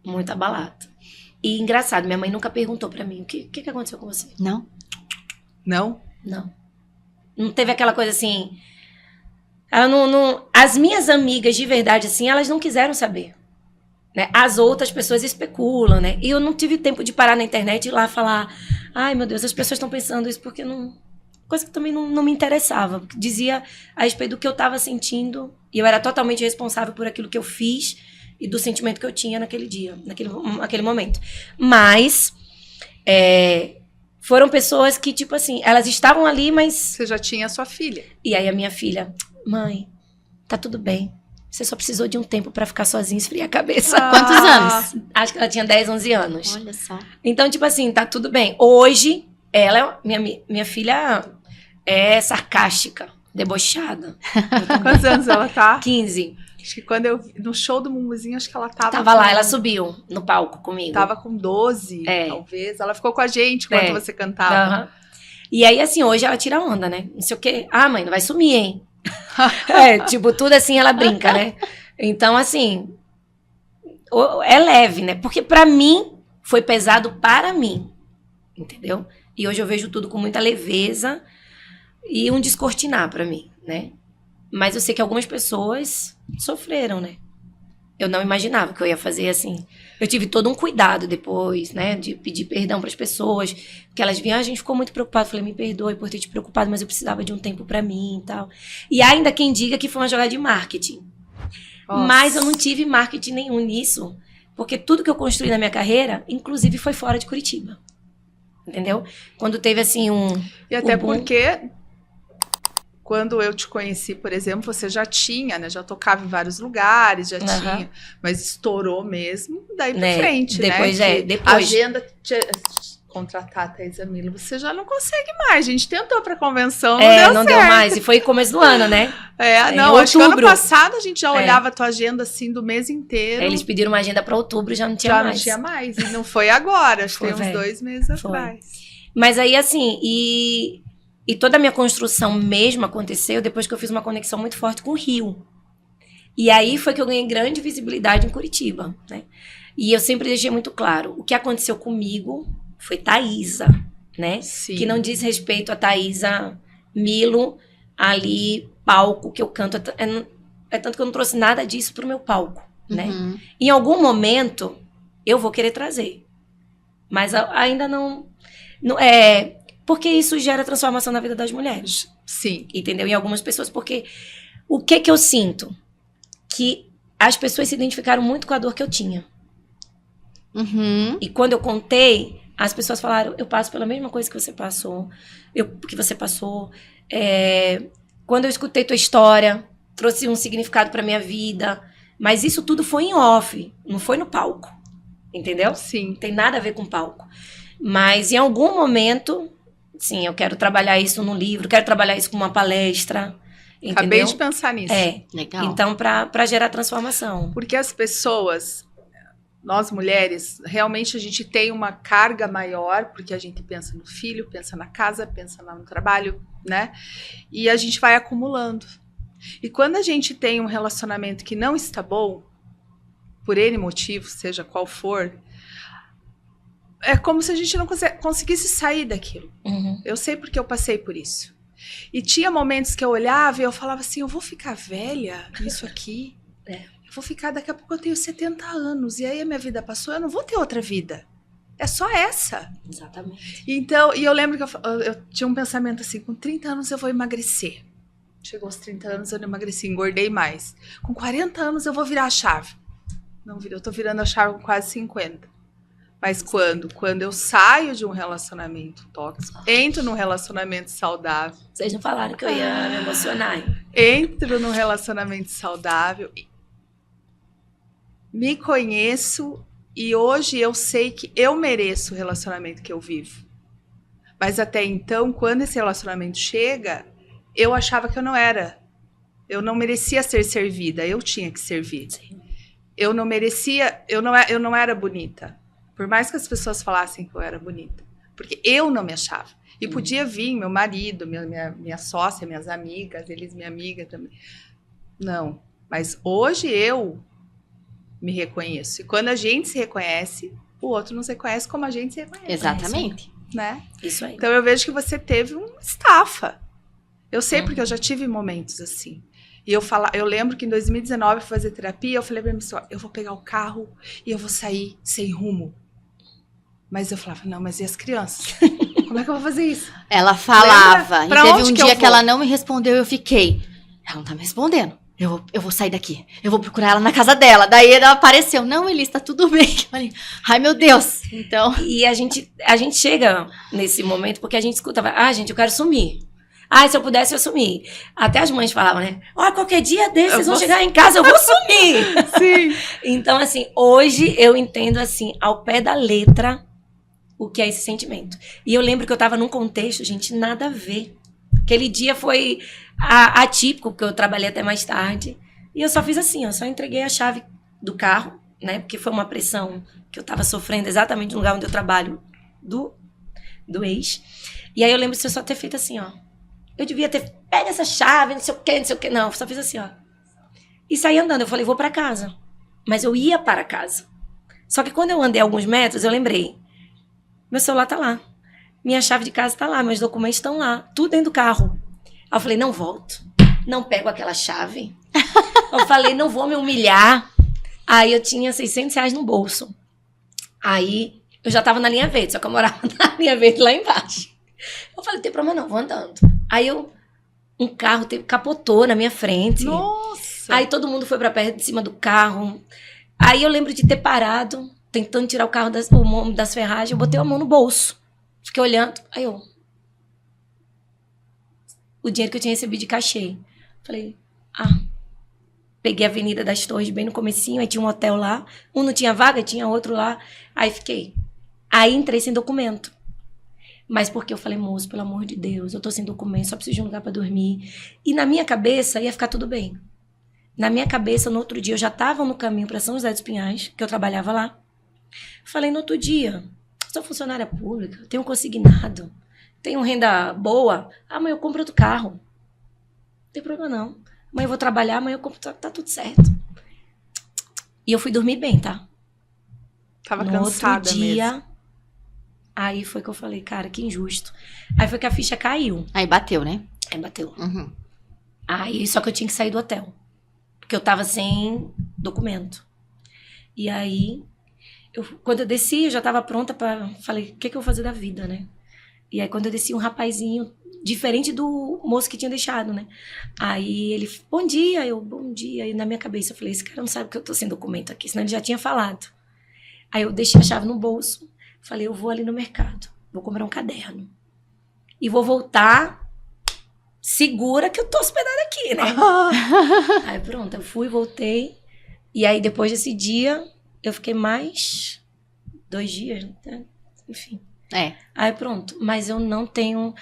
Muito abalada. E engraçado, minha mãe nunca perguntou pra mim, o que aconteceu com você? Não? Não? Não. Não teve aquela coisa assim... Ela não... As minhas amigas, de verdade, assim, elas não quiseram saber. Né? As outras pessoas especulam, né? E eu não tive tempo de parar na internet e ir lá falar, ai, meu Deus, as pessoas estão pensando isso porque não... Coisa que também não me interessava. Porque dizia a respeito do que eu estava sentindo e eu era totalmente responsável por aquilo que eu fiz e do sentimento que eu tinha naquele dia, naquele momento. Mas foram pessoas que, tipo assim, elas estavam ali, mas... Você já tinha a sua filha. E aí a minha filha, mãe, tá tudo bem. Você só precisou de um tempo pra ficar sozinha, esfriar a cabeça. Quantos anos? Acho que ela tinha 10, 11 anos. Olha só. Então, tipo assim, tá tudo bem. Hoje, ela, minha filha é sarcástica, debochada. Quantos anos ela tá? 15. Acho que quando eu... No show do Mumuzinho, acho que ela tava... Tava lá, ela subiu no palco comigo. Tava com 12, talvez. Ela ficou com a gente enquanto você cantava. Uhum. E aí, assim, hoje ela tira onda, né? Não sei o quê. Ah, mãe, não vai sumir, hein? Tipo, tudo assim ela brinca, né? Então, assim, é leve, né? Porque pra mim, foi pesado para mim, entendeu? E hoje eu vejo tudo com muita leveza e um descortinar pra mim, né? Mas eu sei que algumas pessoas sofreram, né? Eu não imaginava que eu ia fazer assim. Eu tive todo um cuidado depois, né? De pedir perdão para as pessoas. Porque elas vinham, a gente ficou muito preocupado. Falei, me perdoe por ter te preocupado, mas eu precisava de um tempo para mim e tal. E ainda quem diga que foi uma jogada de marketing. Nossa. Mas eu não tive marketing nenhum nisso. Porque tudo que eu construí na minha carreira, inclusive, foi fora de Curitiba. Entendeu? Quando teve, assim, E até boom. porque quando eu te conheci, por exemplo, você já tinha, né? Já tocava em vários lugares, já tinha, mas estourou mesmo daí pra frente, depois, né? Depois. A agenda contratar a Thaisa Milo, você já não consegue mais. A gente tentou pra convenção, não deu mais. E foi começo do ano, né? Não, acho que ano passado a gente já olhava a tua agenda assim do mês inteiro. Eles pediram uma agenda pra outubro e já não tinha mais. Já não tinha mais. E não foi agora, acho que tem uns 2 meses atrás. Mas aí, assim, e toda a minha construção mesmo aconteceu depois que eu fiz uma conexão muito forte com o Rio. E aí foi que eu ganhei grande visibilidade em Curitiba, né? E eu sempre deixei muito claro, o que aconteceu comigo foi Thaisa, né? Sim. Que não diz respeito a Thaisa Milo, ali, palco que eu canto. É tanto que eu não trouxe nada disso pro meu palco, né? Em algum momento, eu vou querer trazer. Mas ainda não é... Porque isso gera transformação na vida das mulheres. Sim. Entendeu? Em algumas pessoas. Porque o que eu sinto? Que as pessoas se identificaram muito com a dor que eu tinha. E quando eu contei, as pessoas falaram, eu passo pela mesma coisa que você passou. Quando eu escutei tua história, trouxe um significado pra minha vida. Mas isso tudo foi em off, não foi no palco. Entendeu? Sim. Não tem nada a ver com palco. Mas em algum momento, sim, eu quero trabalhar isso no livro, quero trabalhar isso com uma palestra. Entendeu? Acabei de pensar nisso. Legal. Então, pra gerar transformação. Porque as pessoas, nós mulheres, realmente a gente tem uma carga maior, porque a gente pensa no filho, pensa na casa, pensa no trabalho, né? E a gente vai acumulando. E quando a gente tem um relacionamento que não está bom, por N motivo, seja qual for, é como se a gente não conseguisse sair daquilo. Eu sei porque eu passei por isso. E tinha momentos que eu olhava e eu falava assim, eu vou ficar velha nisso aqui? Eu vou ficar, daqui a pouco eu tenho 70 anos, e aí a minha vida passou, eu não vou ter outra vida. É só essa. Exatamente. Então, e eu lembro que eu tinha um pensamento assim, com 30 anos eu vou emagrecer. Chegou aos 30 anos, eu não emagreci, engordei mais. Com 40 anos eu vou virar a chave. Não virei, eu tô virando a chave com quase 50. Mas quando? Quando eu saio de um relacionamento tóxico, entro num relacionamento saudável. Vocês não falaram que eu ia me emocionar. Entro num relacionamento saudável, me conheço e hoje eu sei que eu mereço o relacionamento que eu vivo. Mas até então, quando esse relacionamento chega, eu achava que eu não merecia ser servida, eu tinha que servir. Sim. Eu não merecia, eu não era bonita. Por mais que as pessoas falassem que eu era bonita. Porque eu não me achava. E podia vir meu marido, minha sócia, minhas amigas, eles minha amiga também. Não. Mas hoje eu me reconheço. E quando a gente se reconhece, o outro não se reconhece como a gente se reconhece. Exatamente. Né? Isso aí. Então eu vejo que você teve uma estafa. Eu sei porque eu já tive momentos assim. E eu lembro que em 2019 eu fui fazer terapia, eu falei pra mim assim, eu vou pegar o carro e eu vou sair sem rumo. Mas eu falava, não, mas e as crianças? Como é que eu vou fazer isso? Ela falava. Lembra? E teve um dia que ela não me respondeu e eu fiquei. Ela não tá me respondendo. Eu vou sair daqui. Eu vou procurar ela na casa dela. Daí ela apareceu. Não, Elis, tá tudo bem. Eu falei, ai, meu Deus. Então... E a gente chega nesse momento porque a gente escutava, gente, eu quero sumir. Se eu pudesse, eu sumir. Até as mães falavam, né? Qualquer dia desses vocês vão chegar em casa, eu vou sumir. Sim. Então, assim, hoje eu entendo, assim, ao pé da letra, o que é esse sentimento. E eu lembro que eu tava num contexto, gente, nada a ver. Aquele dia foi atípico, porque eu trabalhei até mais tarde. E eu só fiz assim, só entreguei a chave do carro, né? Porque foi uma pressão que eu tava sofrendo exatamente no lugar onde eu trabalho do ex. E aí eu lembro de eu só ter feito assim, Eu devia ter pego essa chave, não sei o quê. Não, só fiz assim, E saí andando. Eu falei, vou pra casa. Mas eu ia para casa. Só que quando eu andei alguns metros, eu lembrei. Meu celular tá lá. Minha chave de casa tá lá. Meus documentos estão lá. Tudo dentro do carro. Aí eu falei, não volto. Não pego aquela chave. Eu falei, não vou me humilhar. Aí eu tinha R$600 no bolso. Aí eu já tava na linha verde. Só que eu morava na linha verde lá embaixo. Eu falei, não tem problema não, vou andando. Aí um carro capotou na minha frente. Nossa! Aí todo mundo foi pra perto de cima do carro. Aí eu lembro de ter parado, tentando tirar o carro das ferragens. Eu botei a mão no bolso. Fiquei olhando. Aí o dinheiro que eu tinha recebido de cachê. Falei, peguei a Avenida das Torres bem no comecinho, aí tinha um hotel lá. Um não tinha vaga, tinha outro lá. Aí fiquei. Aí entrei sem documento. Mas porque eu falei, moço, pelo amor de Deus, eu tô sem documento, só preciso de um lugar pra dormir. E na minha cabeça ia ficar tudo bem. Na minha cabeça, no outro dia, eu já tava no caminho pra São José dos Pinhais, que eu trabalhava lá. Falei, no outro dia, sou funcionária pública, tenho consignado, tenho renda boa. Amanhã eu compro outro carro. Não tem problema não. Amanhã eu vou trabalhar, amanhã eu compro, tá tudo certo. E eu fui dormir bem, tá? Tava no cansada outro dia, mesmo. aí foi que eu falei, cara, que injusto. Aí foi que a ficha caiu. Aí bateu, né? Aí bateu. Uhum. Aí só que eu tinha que sair do hotel. Porque eu tava sem documento. E aí, quando eu desci, eu já tava pronta pra... Falei, o que eu vou fazer da vida, né? E aí, quando eu desci, um rapazinho, diferente do moço que tinha deixado, né? Aí ele, bom dia. Bom dia. E na minha cabeça, eu falei, esse cara não sabe que eu tô sem documento aqui, senão ele já tinha falado. Aí eu deixei a chave no bolso. Falei, eu vou ali no mercado. Vou comprar um caderno. E vou voltar segura que eu tô hospedada aqui, né? Aí pronto, eu fui, voltei. E aí depois desse dia, eu fiquei mais 2 dias, né? Enfim. Aí pronto. Mas eu não tenho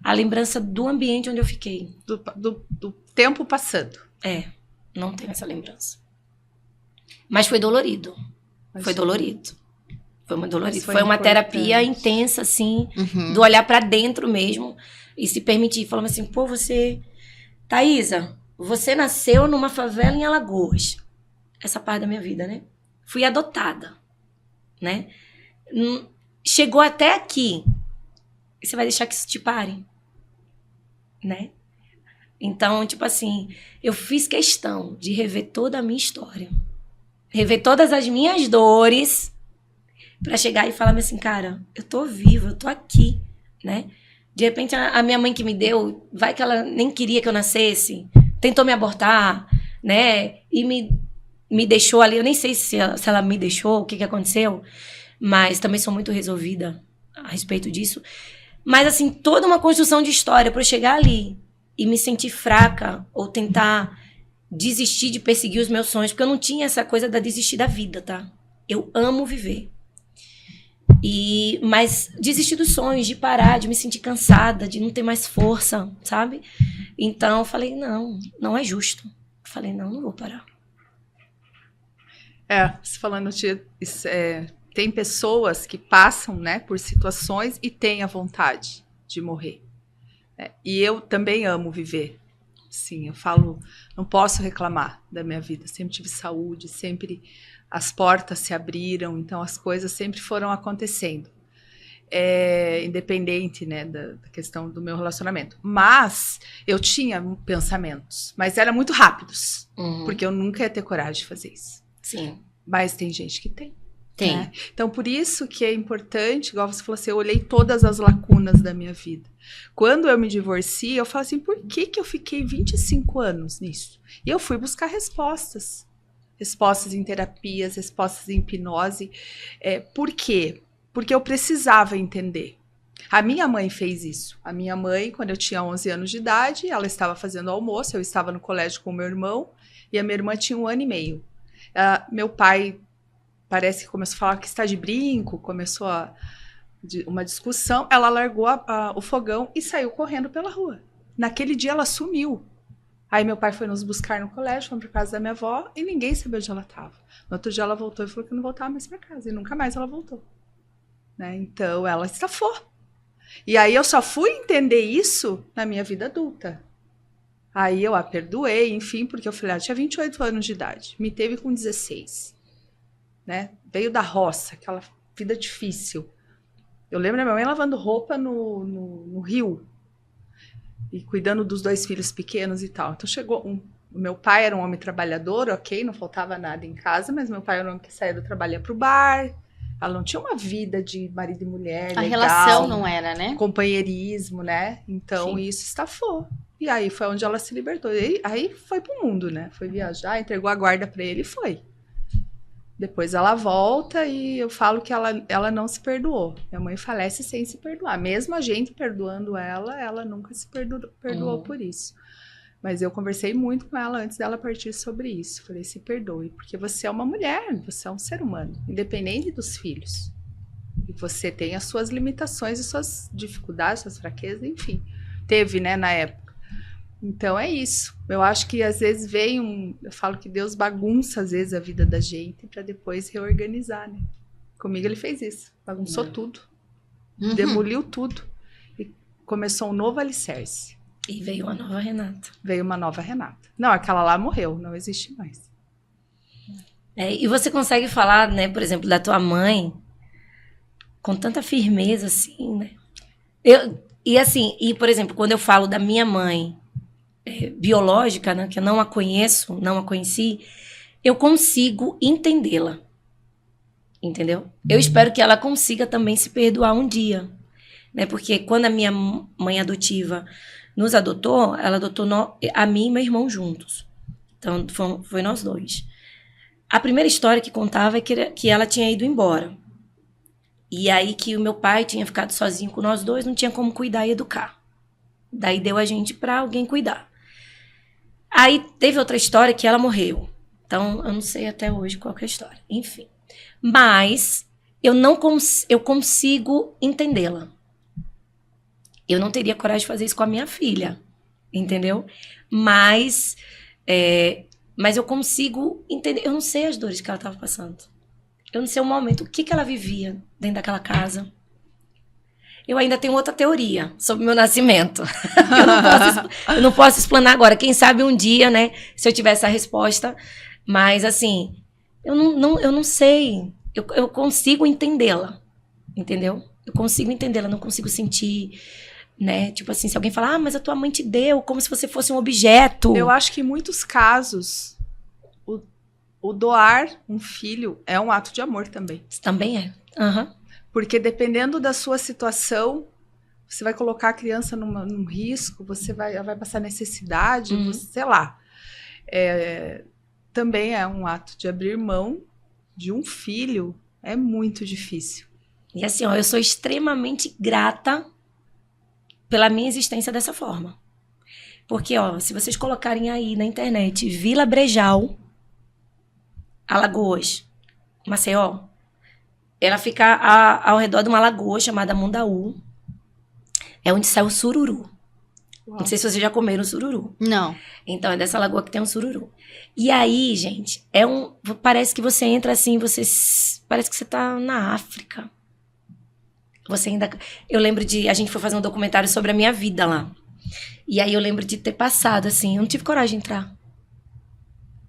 a lembrança do ambiente onde eu fiquei. Do tempo passando. Não tenho essa lembrança. Mas foi dolorido. Foi dolorido. Foi muito dolorido. Foi uma terapia intensa, assim, do olhar pra dentro mesmo e se permitir. Falando assim, pô, Thaísa, você nasceu numa favela em Alagoas. Essa parte da minha vida, né? Fui adotada, né? Chegou até aqui. E você vai deixar que isso te pare? Né? Então, tipo assim, eu fiz questão de rever toda a minha história. Rever todas as minhas dores pra chegar e falar assim, cara, eu tô viva, eu tô aqui, né? De repente, a minha mãe que me deu, vai que ela nem queria que eu nascesse, tentou me abortar, né? E me deixou ali, eu nem sei se ela me deixou, o que aconteceu, mas também sou muito resolvida a respeito disso. Mas, assim, toda uma construção de história pra eu chegar ali e me sentir fraca ou tentar desistir de perseguir os meus sonhos, porque eu não tinha essa coisa da desistir da vida, tá? Eu amo viver. Mas desistir dos sonhos, de parar, de me sentir cansada, de não ter mais força, sabe? Então, eu falei, não é justo. Eu falei, não vou parar. Você falando tem pessoas que passam, né, por situações e têm a vontade de morrer. E eu também amo viver. Sim, eu falo, não posso reclamar da minha vida. Sempre tive saúde, sempre as portas se abriram, então as coisas sempre foram acontecendo. Independente, né, da questão do meu relacionamento. Mas eu tinha pensamentos, mas eram muito rápidos, porque eu nunca ia ter coragem de fazer isso. Sim. Mas tem gente que tem. Tem. Né? Então, por isso que é importante, igual você falou assim, eu olhei todas as lacunas da minha vida. Quando eu me divorciei, eu falo assim, por que eu fiquei 25 anos nisso? E eu fui buscar respostas. Respostas em terapias, respostas em hipnose. Por quê? Porque eu precisava entender. A minha mãe fez isso. A minha mãe, quando eu tinha 11 anos de idade, ela estava fazendo almoço, eu estava no colégio com o meu irmão, e a minha irmã tinha 1 ano e meio. Meu pai parece que começou a falar que está de brinco, começou uma discussão, ela largou o fogão e saiu correndo pela rua. Naquele dia ela sumiu. Aí meu pai foi nos buscar no colégio, fomos para casa da minha avó e ninguém sabia onde ela estava. No outro dia ela voltou e falou que não voltava mais para casa e nunca mais ela voltou. Né? Então ela estafou. E aí eu só fui entender isso na minha vida adulta. Aí eu a perdoei, enfim, porque eu falei, tinha 28 anos de idade, me teve com 16. Né? Veio da roça, aquela vida difícil. Eu lembro da minha mãe lavando roupa no rio e cuidando dos 2 filhos pequenos e tal. Então chegou o meu pai era um homem trabalhador, ok, não faltava nada em casa, mas meu pai era um homem que saía do trabalho, ia pro bar. Ela não tinha uma vida de marido e mulher legal. A relação não era, né? Companheirismo, né? Então Sim. Isso estafou. E aí foi onde ela se libertou. E aí foi pro mundo, né? Foi viajar, entregou a guarda pra ele e foi. Depois ela volta e eu falo que ela não se perdoou. Minha mãe falece sem se perdoar. Mesmo a gente perdoando ela nunca se perdoou por isso. Mas eu conversei muito com ela antes dela partir sobre isso. Falei, se perdoe, porque você é uma mulher, você é um ser humano, independente dos filhos. E você tem as suas limitações e suas dificuldades, suas fraquezas, enfim. Teve, né, na época. Então é isso. Eu acho que às vezes eu falo que Deus bagunça às vezes a vida da gente para depois reorganizar, né? Comigo ele fez isso, bagunçou tudo, demoliu tudo e começou um novo alicerce. E veio uma nova Renata. Veio uma nova Renata. Não, aquela lá morreu, não existe mais. E você consegue falar, né, por exemplo, da tua mãe com tanta firmeza assim, né? E por exemplo, quando eu falo da minha mãe biológica, né, que eu não a conheci, eu consigo entendê-la. Entendeu? Eu espero que ela consiga também se perdoar um dia, né? Porque quando a minha mãe adotiva nos adotou, ela adotou a mim e meu irmão juntos. Então, foi nós dois. A primeira história que contava é que ela tinha ido embora. E aí que o meu pai tinha ficado sozinho com nós dois, não tinha como cuidar e educar. Daí deu a gente para alguém cuidar. Aí teve outra história que ela morreu. Então, eu não sei até hoje qual que é a história. Enfim. Mas eu consigo entendê-la. Eu não teria coragem de fazer isso com a minha filha. Entendeu? Mas eu consigo entender. Eu não sei as dores que ela estava passando. Eu não sei o momento, o que ela vivia dentro daquela casa. Eu ainda tenho outra teoria sobre o meu nascimento. Eu não posso explanar agora. Quem sabe um dia, né, se eu tiver essa resposta. Mas, assim, eu não sei. Eu consigo entendê-la, entendeu? Eu consigo entendê-la, não consigo sentir, né? Tipo assim, se alguém falar, mas a tua mãe te deu, como se você fosse um objeto. Eu acho que em muitos casos, o doar um filho é um ato de amor também. Também é. Aham. Porque dependendo da sua situação, você vai colocar a criança num risco, ela vai passar necessidade, sei lá. Também é um ato de abrir mão de um filho. É muito difícil. E assim, eu sou extremamente grata pela minha existência dessa forma. Porque, se vocês colocarem aí na internet Vila Brejal, Alagoas, Maceió, ela fica ao redor de uma lagoa chamada Mundaú. É onde sai o sururu. Uau. Não sei se vocês já comeram sururu. Não. Então, é dessa lagoa que tem um sururu. E aí, gente, parece que você entra assim, parece que você tá na África. Eu lembro a gente foi fazer um documentário sobre a minha vida lá. E aí eu lembro de ter passado, assim, eu não tive coragem de entrar.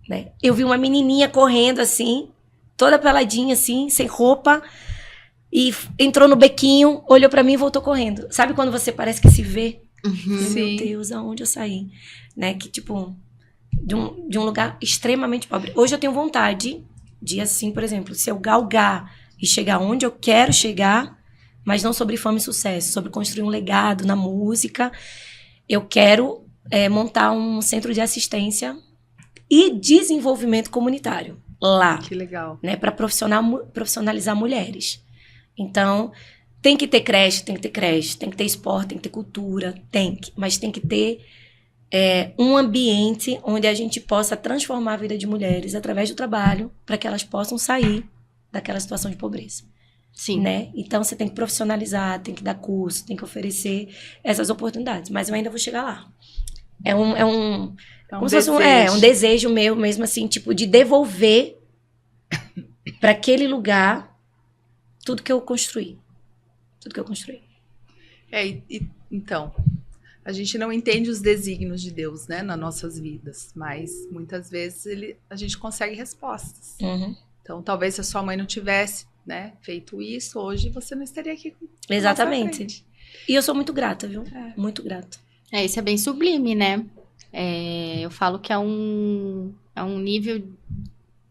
Né? Eu vi uma menininha correndo, assim, toda peladinha, assim, sem roupa, e entrou no bequinho, olhou pra mim e voltou correndo. Sabe quando você parece que se vê? Meu Deus, aonde eu saí? Né? Que, tipo, de um lugar extremamente pobre. Hoje eu tenho vontade de, assim, por exemplo, se eu galgar e chegar onde eu quero chegar, mas não sobre fama e sucesso, sobre construir um legado na música, eu quero montar um centro de assistência e desenvolvimento comunitário lá. Que legal. Né, para profissionalizar mulheres. Então, tem que ter creche, tem que ter esporte, tem que ter cultura, mas tem que ter um ambiente onde a gente possa transformar a vida de mulheres através do trabalho para que elas possam sair daquela situação de pobreza. Sim. Né? Então, você tem que profissionalizar, tem que dar curso, tem que oferecer essas oportunidades. Mas eu ainda vou chegar lá. Como se fosse um desejo meu mesmo, assim, tipo, de devolver para aquele lugar tudo que eu construí. Então, a gente não entende os desígnios de Deus, né, nas nossas vidas, mas muitas vezes a gente consegue respostas. Uhum. Então, talvez se a sua mãe não tivesse, né, feito isso, hoje você não estaria aqui com Exatamente. E eu sou muito grata, viu? Muito grata. Isso é bem sublime, né? Eu falo que é um nível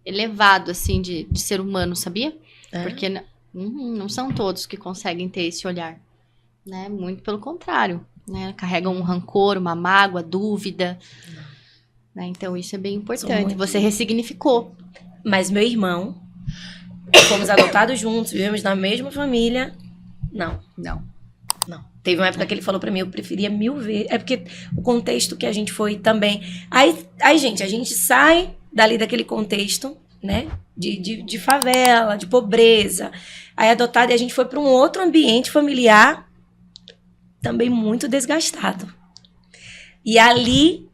elevado, assim, de ser humano, sabia? Porque não são todos que conseguem ter esse olhar, né? Muito pelo contrário, né? Carregam um rancor, uma mágoa, dúvida, né? Então isso é bem importante. Você ressignificou. Mas meu irmão, fomos adotados juntos, vivemos na mesma família. Não. Teve uma época que ele falou pra mim, eu preferia 1000 vezes. É porque o contexto que a gente foi também. Aí, gente, a gente sai dali daquele contexto, né? De favela, de pobreza. Aí adotado, e a gente foi pra um outro ambiente familiar também muito desgastado. E ali,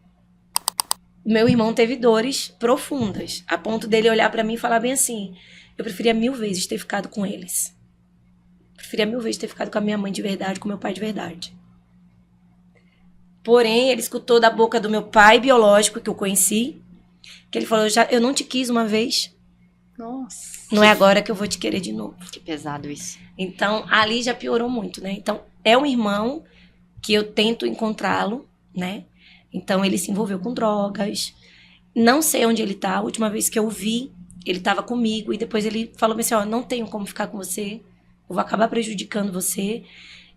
meu irmão teve dores profundas, a ponto dele olhar pra mim e falar bem assim, eu preferia 1000 vezes ter ficado com eles. Preferia 1000 vezes ter ficado com a minha mãe de verdade, com meu pai de verdade. Porém, ele escutou da boca do meu pai biológico, que eu conheci, que ele falou, eu não te quis uma vez. Nossa. Não é agora que eu vou te querer de novo. Que pesado isso. Então, ali já piorou muito, né? Então, é um irmão que eu tento encontrá-lo, né? Então, ele se envolveu com drogas. Não sei onde ele tá. A última vez que eu vi, ele tava comigo. E depois ele falou assim, ó, não tenho como ficar com você. Eu vou acabar prejudicando você.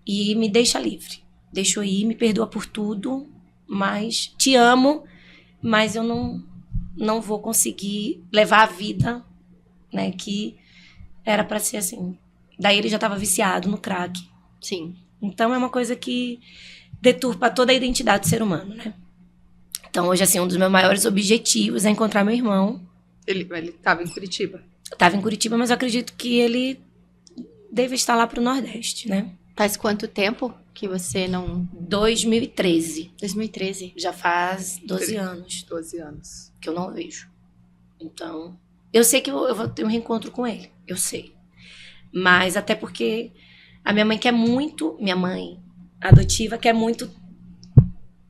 E me deixa livre. Deixa eu ir, me perdoa por tudo. Mas te amo. Mas eu não vou conseguir levar a vida, né? Que era pra ser assim. Daí ele já tava viciado no crack. Sim. Então é uma coisa que deturpa toda a identidade do ser humano, né? Então hoje, assim, um dos meus maiores objetivos é encontrar meu irmão. Ele estava em Curitiba? Eu tava em Curitiba, mas eu acredito que ele deve estar lá pro Nordeste, né? Faz quanto tempo que você não... 2013. 2013. Já faz 12 anos 12 anos. que eu não vejo. Então, eu sei que eu vou ter um reencontro com ele. Eu sei. Mas até porque a minha mãe quer muito... Minha mãe adotiva quer muito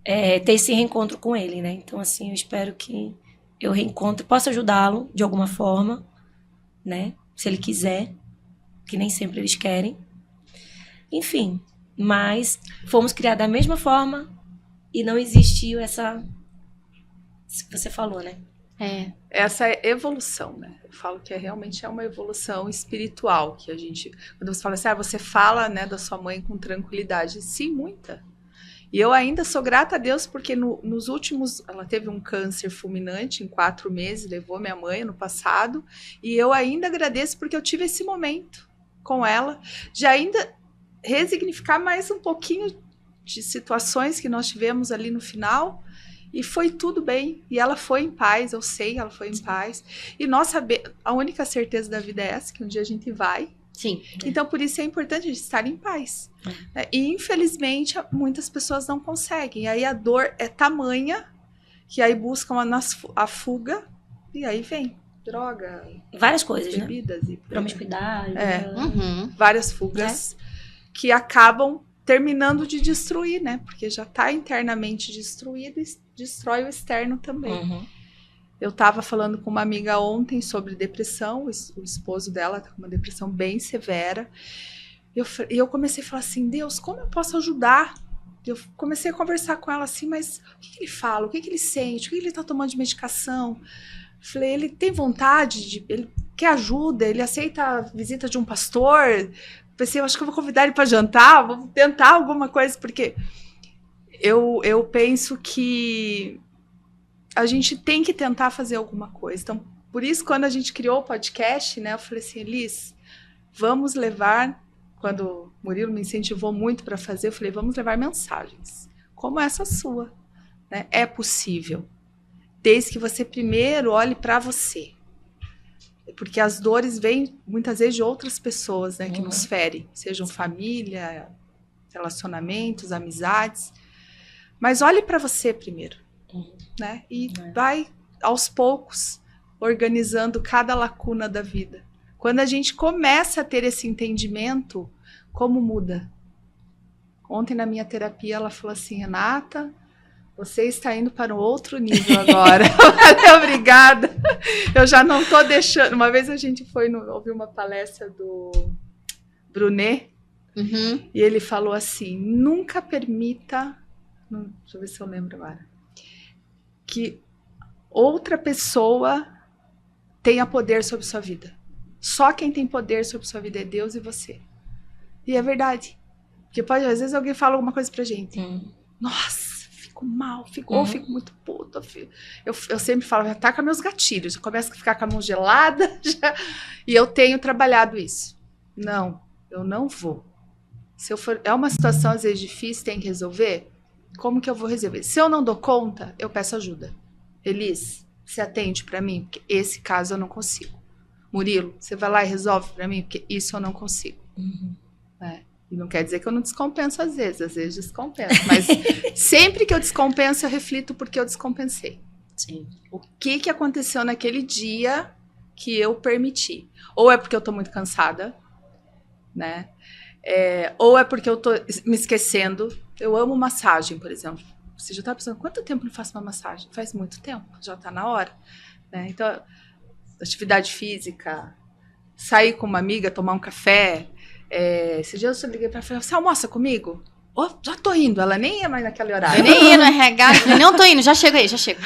ter esse reencontro com ele, né? Então, assim, eu espero que eu reencontre, possa ajudá-lo de alguma forma, né? Se ele quiser, que nem sempre eles querem. Enfim, mas fomos criados da mesma forma e não existiu essa... Isso que você falou, né? Essa é evolução, né? Eu falo que realmente é uma evolução espiritual, que a gente... Quando você fala assim, você fala, né, da sua mãe com tranquilidade. Sim, muita. E eu ainda sou grata a Deus, porque nos últimos... Ela teve um câncer fulminante em 4 meses, levou minha mãe no passado, e eu ainda agradeço porque eu tive esse momento com ela, de ainda resignificar mais um pouquinho de situações que nós tivemos ali no final, e foi tudo bem, e ela foi em paz, eu sei, ela foi em paz, e nós sabemos, a única certeza da vida é essa, que um dia a gente vai. Sim. Então, por isso é importante a gente estar em paz. Né? E, infelizmente, muitas pessoas não conseguem. E aí a dor é tamanha, que aí buscam a fuga, e aí vem droga, Várias coisas, bebidas, né? e Promiscuidade. várias fugas que acabam terminando de destruir, né? Porque já está internamente destruído e destrói o externo também. Eu estava falando com uma amiga ontem sobre depressão, o esposo dela está com uma depressão bem severa. E eu comecei a falar assim, Deus, como eu posso ajudar? Eu comecei a conversar com ela assim, mas o que ele fala? O que ele sente? O que ele está tomando de medicação? Falei, ele tem vontade, ele quer ajuda, ele aceita a visita de um pastor. Pensei, eu acho que eu vou convidar ele para jantar, vou tentar alguma coisa, porque eu penso que a gente tem que tentar fazer alguma coisa. Então, por isso, quando a gente criou o podcast, né, eu falei assim, Elis, vamos levar, quando o Murilo me incentivou muito para fazer, eu falei, vamos levar mensagens, como essa sua, né? É possível, desde que você primeiro olhe para você. Porque as dores vêm, muitas vezes, de outras pessoas, né, que nos ferem, sejam família, relacionamentos, amizades. Mas olhe para você primeiro. Né? E vai aos poucos organizando cada lacuna da vida. Quando a gente começa a ter esse entendimento, como muda? Ontem na minha terapia ela falou assim, Renata, você está indo para um outro nível agora. Obrigada. Eu já não estou deixando. Uma vez a gente foi ouvir uma palestra do Brunet e ele falou assim, nunca permita, deixa eu ver se eu lembro agora, que outra pessoa tenha poder sobre sua vida. Só quem tem poder sobre sua vida é Deus e você. E é verdade. Porque às vezes alguém fala alguma coisa pra gente. Nossa, fico mal, ou fico muito puta. Eu sempre falo, ataca meus gatilhos, eu começo a ficar com a mão gelada, e eu tenho trabalhado isso. Não, eu não vou. Se eu for, é uma situação às vezes difícil, tem que resolver, como que eu vou resolver? Se eu não dou conta, eu peço ajuda. Elis, você atende pra mim? Porque esse caso eu não consigo. Murilo, você vai lá e resolve pra mim? Porque isso eu não consigo. E não quer dizer que eu não descompenso às vezes descompenso. Mas sempre que eu descompenso, eu reflito porque eu descompensei. Sim. O que aconteceu naquele dia que eu permiti? Ou é porque eu tô muito cansada, né? Ou é porque eu tô me esquecendo. Eu amo massagem, por exemplo. Você já tá pensando, quanto tempo eu não faço uma massagem? Faz muito tempo, já tá na hora. Né? Então, atividade física, sair com uma amiga, tomar um café. Esse dia eu liguei pra ela, você almoça comigo? Oh, já tô indo, ela nem ia mais naquele horário. Eu nem ia no RH, não tô indo, já chego aí, já chego.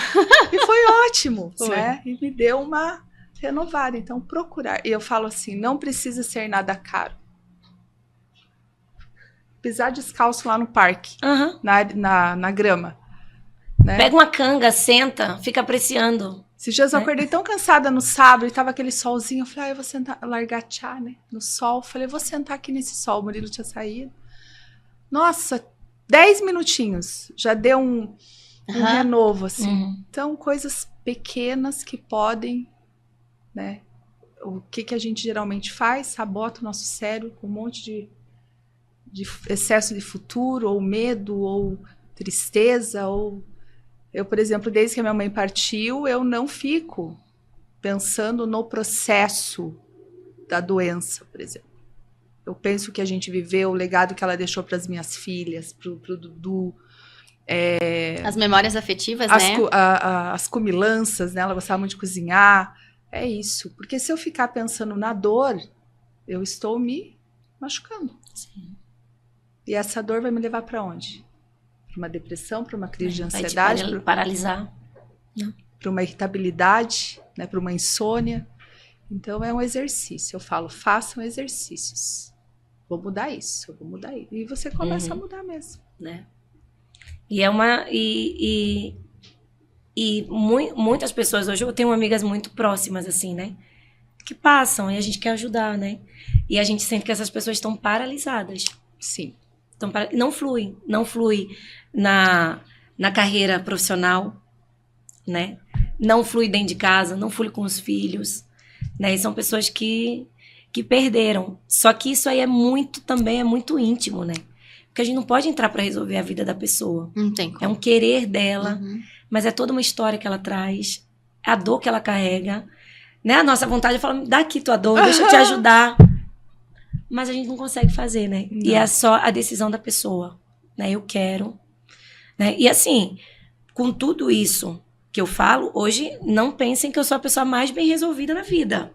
E foi ótimo, né? E me deu uma renovada. Então, procurar. E eu falo assim, não precisa ser nada caro. Pisar descalço lá no parque, na grama. Né? Pega uma canga, senta, fica apreciando. Esses dias eu acordei tão cansada no sábado e tava aquele solzinho. Eu falei, eu vou sentar, largar tchá, né? No sol. Eu falei, vou sentar aqui nesse sol. O Murilo tinha saído. Nossa, 10 minutinhos. Já deu um renovo, assim. Então, coisas pequenas que podem, né? O que a gente geralmente faz? Sabota o nosso cérebro com um monte de excesso de futuro, ou medo, ou tristeza, ou... Eu, por exemplo, desde que a minha mãe partiu, eu não fico pensando no processo da doença, por exemplo. Eu penso que a gente viveu, o legado que ela deixou para as minhas filhas, pro Dudu. As memórias afetivas, né? As comilanças, né? Ela gostava muito de cozinhar. É isso. Porque se eu ficar pensando na dor, eu estou me machucando. Sim. E essa dor vai me levar para onde? Para uma depressão, para uma crise de ansiedade, vai te paralisar, para uma irritabilidade, né, para uma insônia. Então é um exercício. Eu falo, façam exercícios. Vou mudar isso, vou mudar isso. E você começa a mudar mesmo, né? E muitas pessoas hoje, eu tenho amigas muito próximas assim, né? Que passam e a gente quer ajudar, né? E a gente sente que essas pessoas estão paralisadas. Sim. Não flui na carreira profissional, né? Não flui dentro de casa, não flui com os filhos, né? E são pessoas que perderam. Só que isso aí também é muito íntimo, né? Porque a gente não pode entrar para resolver a vida da pessoa. Não tem como. É um querer dela, mas é toda uma história que ela traz, a dor que ela carrega, né? A nossa vontade é falar, dá aqui tua dor, deixa eu te ajudar. Mas a gente não consegue fazer, né? Não. E é só a decisão da pessoa, né? Eu quero, né? E assim, com tudo isso que eu falo, hoje não pensem que eu sou a pessoa mais bem resolvida na vida.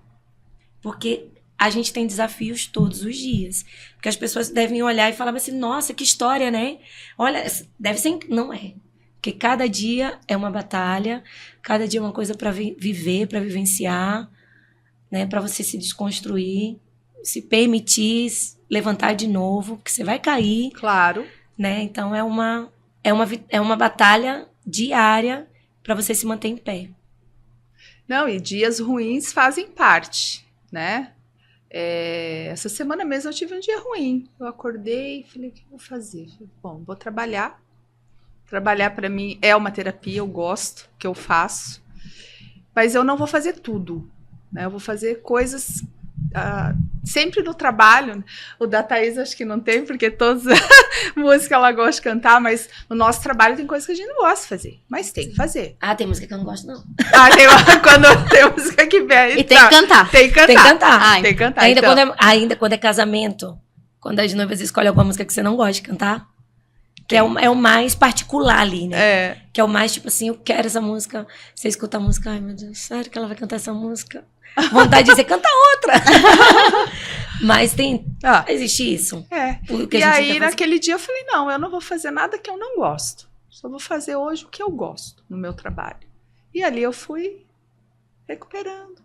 Porque a gente tem desafios todos os dias. Porque as pessoas devem olhar e falar assim, nossa, que história, né? Olha, deve ser... Não é. Porque cada dia é uma batalha, cada dia é uma coisa para viver, para vivenciar, né? Para você se desconstruir, se permitir levantar de novo, porque você vai cair. Claro. Né? Então é uma batalha diária para você se manter em pé. Não, e dias ruins fazem parte, né? Essa semana mesmo eu tive um dia ruim. Eu acordei e falei, o que eu vou fazer? Falei, bom, vou trabalhar. Trabalhar para mim é uma terapia, eu gosto, que eu faço. Mas eu não vou fazer tudo, né? Eu vou fazer coisas... sempre no trabalho, o da Thaís acho que não tem, porque todas música ela gosta de cantar, mas no nosso trabalho tem coisas que a gente não gosta de fazer, mas tem que fazer. Tem música que eu não gosto, não. Quando tem música que vem. E tem que cantar. Tem que cantar. Tem que cantar. Tem que cantar. Ainda quando é casamento, quando as noivas escolhem alguma música que você não gosta de cantar, que é o mais particular ali, né? Que é o mais, tipo assim, eu quero essa música. Você escuta a música, ai meu Deus, sério que ela vai cantar essa música? Vontade de dizer, canta outra. Mas existe isso. E aí, naquele dia, eu falei, não, eu não vou fazer nada que eu não gosto. Só vou fazer hoje o que eu gosto no meu trabalho. E ali eu fui recuperando.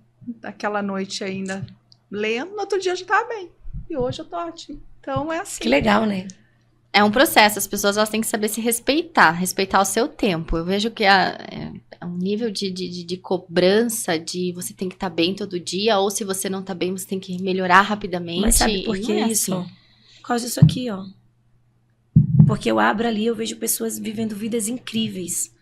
Aquela noite ainda lendo, no outro dia eu já estava bem. E hoje eu tô ótima. Então, é assim. Que legal, né? É um processo, as pessoas elas têm que saber se respeitar o seu tempo. Eu vejo que é um nível de cobrança, de você tem que estar bem todo dia, ou se você não tá bem, você tem que melhorar rapidamente. Mas sabe por que isso? Assim. Por causa disso aqui, ó. Porque eu abro ali, eu vejo pessoas vivendo vidas incríveis.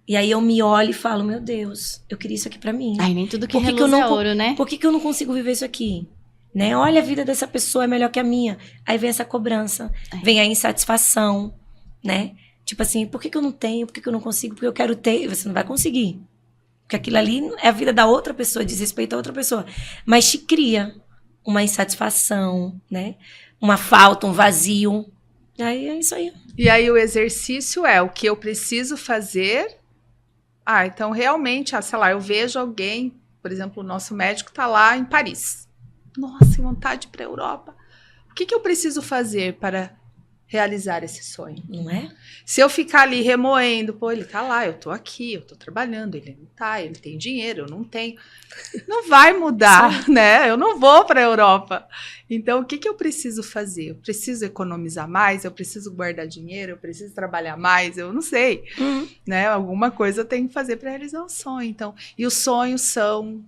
E aí eu me olho e falo, meu Deus, eu queria isso aqui pra mim. Ai, nem tudo que Por que reluz que eu é não- ouro, né? Por que eu não consigo viver isso aqui? Né? Olha, a vida dessa pessoa é melhor que a minha. Aí vem essa cobrança, vem a insatisfação, né? Tipo assim, por que eu não tenho? Por que eu não consigo? Porque eu quero ter. E você não vai conseguir. Porque aquilo ali é a vida da outra pessoa, diz respeito a outra pessoa. Mas te cria uma insatisfação, né? Uma falta, um vazio. Aí é isso aí. E aí o exercício é o que eu preciso fazer. Ah, então realmente, sei lá, eu vejo alguém, por exemplo, o nosso médico tá lá em Paris. Nossa, que vontade de ir para a Europa. O que eu preciso fazer para realizar esse sonho? Não é? Se eu ficar ali remoendo, pô, ele tá lá, eu tô aqui, eu tô trabalhando, ele não tá, ele tem dinheiro, eu não tenho. Não vai mudar, né? Eu não vou para a Europa. Então, o que eu preciso fazer? Eu preciso economizar mais? Eu preciso guardar dinheiro? Eu preciso trabalhar mais? Eu não sei, né? Alguma coisa eu tenho que fazer para realizar um sonho. Então, e os sonhos são,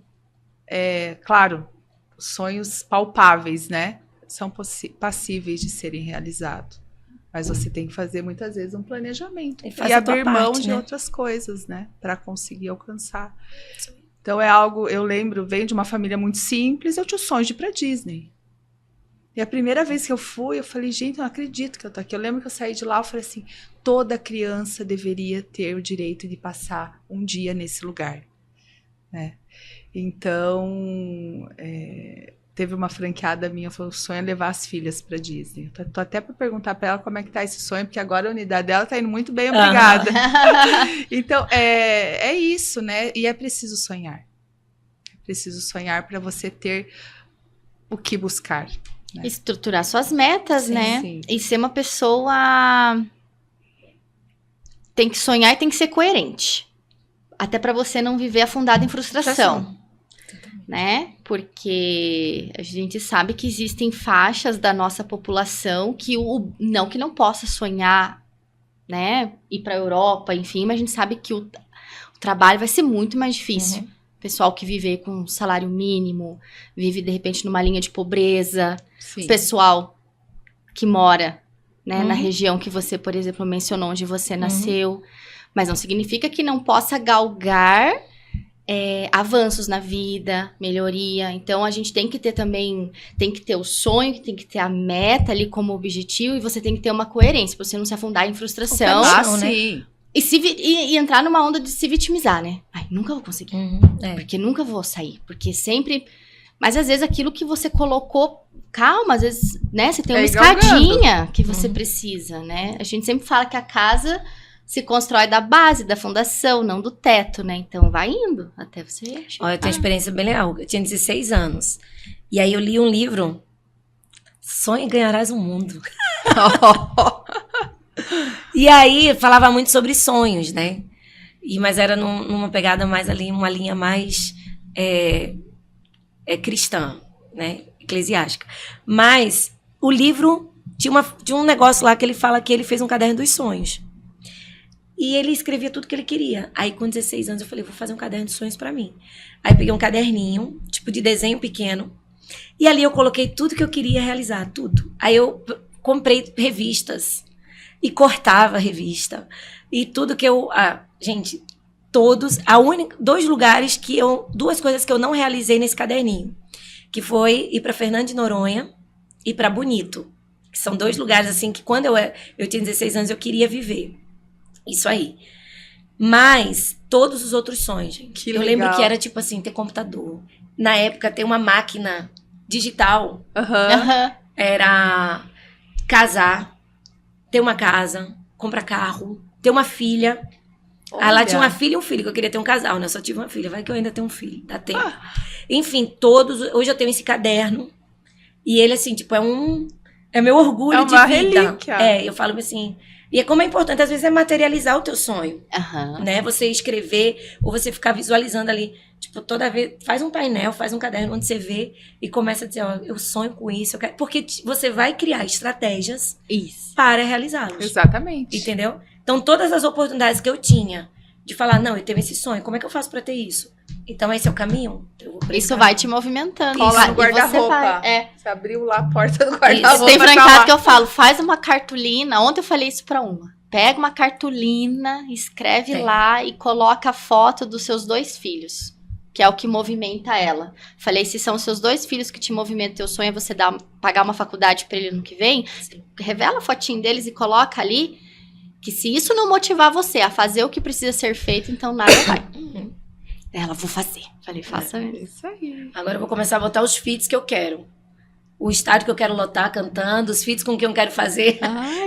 claro, sonhos palpáveis, né? São passíveis de serem realizados. Mas você tem que fazer, muitas vezes, um planejamento. E abrir mão de outras coisas, né? Para conseguir alcançar. Então, é algo, eu lembro, venho de uma família muito simples, eu tinha o sonho de ir para Disney. E a primeira vez que eu fui, eu falei, gente, eu não acredito que eu tô aqui. Eu lembro que eu saí de lá, eu falei assim, toda criança deveria ter o direito de passar um dia nesse lugar, né? Então, teve uma franqueada minha, falou, o sonho é levar as filhas para Disney. Tô até para perguntar para ela como é que tá esse sonho, porque agora a unidade dela tá indo muito bem, obrigada. Então, é isso, né? E é preciso sonhar. É preciso sonhar para você ter o que buscar. Né? Estruturar suas metas, Sim, né? sim. E ser uma pessoa... Tem que sonhar e tem que ser coerente. Até para você não viver afundado em frustração. Né? Porque a gente sabe que existem faixas da nossa população que não possa sonhar, né? Ir para a Europa, enfim, mas a gente sabe que o trabalho vai ser muito mais difícil. Uhum. Pessoal que vive com salário mínimo, vive de repente numa linha de pobreza, Sim. pessoal que mora, né, na região que você, por exemplo, mencionou onde você nasceu, mas não significa que não possa galgar avanços na vida, melhoria. Então, a gente tem que ter também, tem que ter o sonho, tem que ter a meta ali como objetivo, e você tem que ter uma coerência, pra você não se afundar em frustração. Sim. E entrar numa onda de se vitimizar, né? Ai, nunca vou conseguir. Porque nunca vou sair. Porque sempre... Mas, às vezes, aquilo que você colocou... Calma, às vezes, né? Você tem uma escadinha que você precisa, né? A gente sempre fala que a casa... se constrói da base, da fundação, não do teto, né? Então, vai indo até você chegar. Olha, eu tenho uma experiência bem legal. Eu tinha 16 anos. E aí, eu li um livro. Sonhe e ganharás o mundo. E aí, falava muito sobre sonhos, né? Mas era numa pegada mais ali, uma linha mais cristã, né? Eclesiástica. Mas, o livro tinha um negócio lá que ele fala que ele fez um caderno dos sonhos. E ele escrevia tudo que ele queria. Aí, com 16 anos, eu falei, vou fazer um caderno de sonhos pra mim. Aí, peguei um caderninho, tipo de desenho pequeno. E ali eu coloquei tudo que eu queria realizar, tudo. Aí, eu comprei revistas. E cortava a revista. E tudo que eu... gente, todos... duas coisas que eu não realizei nesse caderninho. Que foi ir pra Fernando de Noronha e pra Bonito. Que são 2 lugares, assim, que quando eu tinha 16 anos, eu queria viver. Isso aí. Mas todos os outros sonhos, gente. Eu lembro que era tipo assim, ter computador. Na época, ter uma máquina digital. Era casar, ter uma casa, comprar carro, ter uma filha. Aí lá tinha uma filha e um filho, que eu queria ter um casal, né? Eu só tive uma filha, vai que eu ainda tenho um filho, dá tempo. Enfim, hoje eu tenho esse caderno. E ele, assim, tipo, é meu orgulho de vida. Relíquia. Eu falo assim... E como é importante, às vezes, é materializar o teu sonho, Aham. né? Você escrever, ou você ficar visualizando ali, tipo, toda vez, faz um painel, faz um caderno onde você vê e começa a dizer, ó, eu sonho com isso, eu quero... Porque você vai criar estratégias Isso. para realizá-los. Exatamente. Entendeu? Então, todas as oportunidades que eu tinha de falar, não, eu tenho esse sonho, como é que eu faço pra ter isso? Então, esse é o caminho? Eu vou pra esse Isso caminho. vai te movimentando. Cola cara, no e você guarda-roupa. vai- É. Você abriu lá a porta do guarda-roupa. Tem tá francado lá. que eu falo, faz uma cartolina. Ontem eu falei isso pra uma. Pega uma cartolina, escreve Tem. lá e coloca a foto dos seus 2 filhos. Que é o que movimenta ela. Falei, se são os seus 2 filhos que te movimentam, teu sonho é você pagar uma faculdade pra ele ano que vem, revela a fotinho deles e coloca ali, que se isso não motivar você a fazer o que precisa ser feito, então nada vai. Uhum. Ela, vou fazer. Falei, faça mesmo. Isso aí. Agora eu vou começar a botar os feats que eu quero. O estádio que eu quero lotar cantando, os feats com quem eu quero fazer.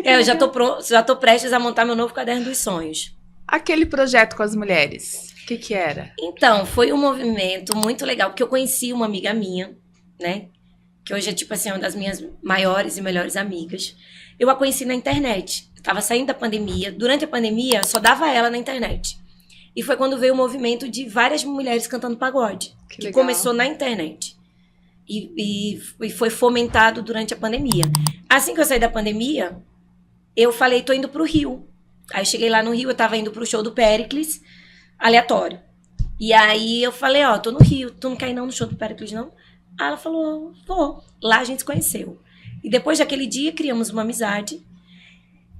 Eu já tô prestes a montar meu novo caderno dos sonhos. Aquele projeto com as mulheres, o que era? Então, foi um movimento muito legal, porque eu conheci uma amiga minha, né? Que hoje é, tipo assim, uma das minhas maiores e melhores amigas. Eu a conheci na internet. Eu tava saindo da pandemia. Durante a pandemia, só dava ela na internet. E foi quando veio o movimento de várias mulheres cantando pagode. Que Que legal. começou na internet. E foi fomentado durante a pandemia. Assim que eu saí da pandemia, eu falei, tô indo pro Rio. Aí eu cheguei lá no Rio, eu tava indo pro show do Péricles, aleatório. E aí eu falei, ó, tô no Rio, tu não quer ir não no show do Péricles, não? Aí ela falou, vou. Lá a gente se conheceu. E depois daquele dia, criamos uma amizade.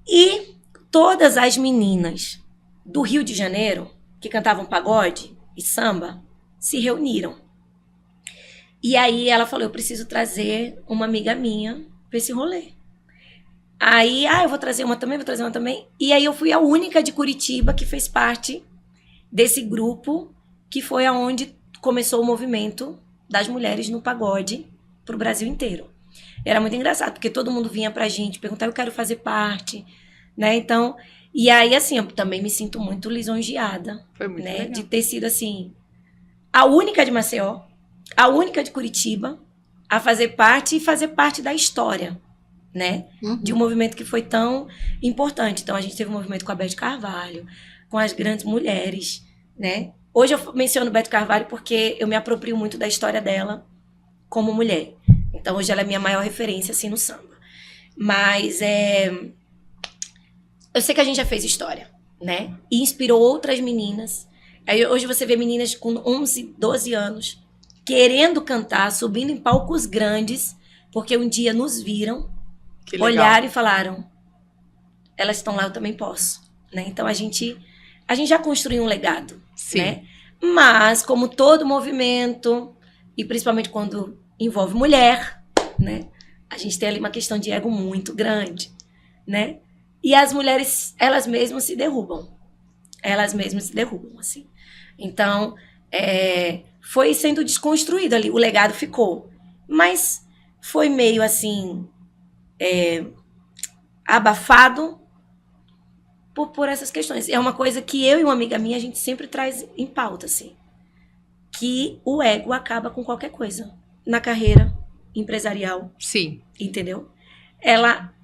E todas as meninas do Rio de Janeiro, que cantavam pagode e samba, se reuniram. E aí ela falou, eu preciso trazer uma amiga minha pra esse rolê. Aí, eu vou trazer uma também, vou trazer uma também. E aí eu fui a única de Curitiba que fez parte desse grupo, que foi aonde começou o movimento das mulheres no pagode pro Brasil inteiro. Era muito engraçado, porque todo mundo vinha pra gente perguntar, eu quero fazer parte, né? Então, e aí assim, eu também me sinto muito lisonjeada, Foi muito né? legal. De ter sido assim, a única de Maceió, a única de Curitiba a fazer parte e fazer parte da história, né? De um movimento que foi tão importante. Então, a gente teve um movimento com a Beth Carvalho, com as grandes mulheres, né? Hoje eu menciono Beth Carvalho porque eu me aproprio muito da história dela como mulher. Então, hoje ela é minha maior referência, assim, no samba. Mas, eu sei que a gente já fez história, né? E inspirou outras meninas. Aí, hoje você vê meninas com 11, 12 anos querendo cantar, subindo em palcos grandes, porque um dia nos viram, Que legal. olharam e falaram, elas estão lá, eu também posso, né? Então a gente já construiu um legado, Sim. né? Mas como todo movimento, e principalmente quando envolve mulher, né? A gente tem ali uma questão de ego muito grande, né? E as mulheres, elas mesmas se derrubam. Elas mesmas se derrubam, assim. Então, foi sendo desconstruído ali, o legado ficou. Mas foi meio assim, abafado por essas questões. É uma coisa que eu e uma amiga minha, a gente sempre traz em pauta, assim. Que o ego acaba com qualquer coisa. Na carreira empresarial, Sim. entendeu? Ela,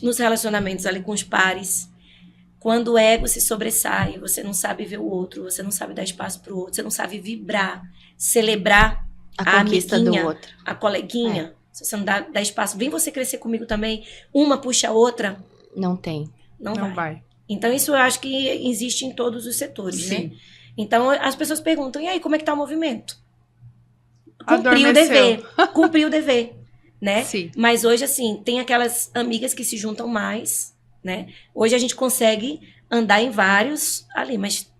nos relacionamentos ali com os pares, quando o ego se sobressai, você não sabe ver o outro, você não sabe dar espaço pro outro, você não sabe vibrar, celebrar A conquista amiguinha, do outro. a coleguinha. Se você não dá espaço, vem você crescer comigo também, uma puxa a outra, Não tem. não Não vai. vai. Então isso eu acho que existe em todos os setores, né? Sim. Então as pessoas perguntam, e aí, como é que tá o movimento? Cumpriu o Adormeceu. dever, cumpriu o dever, né? Sim. Mas hoje, assim, tem aquelas amigas que se juntam mais, né? Hoje a gente consegue andar em vários ali, mas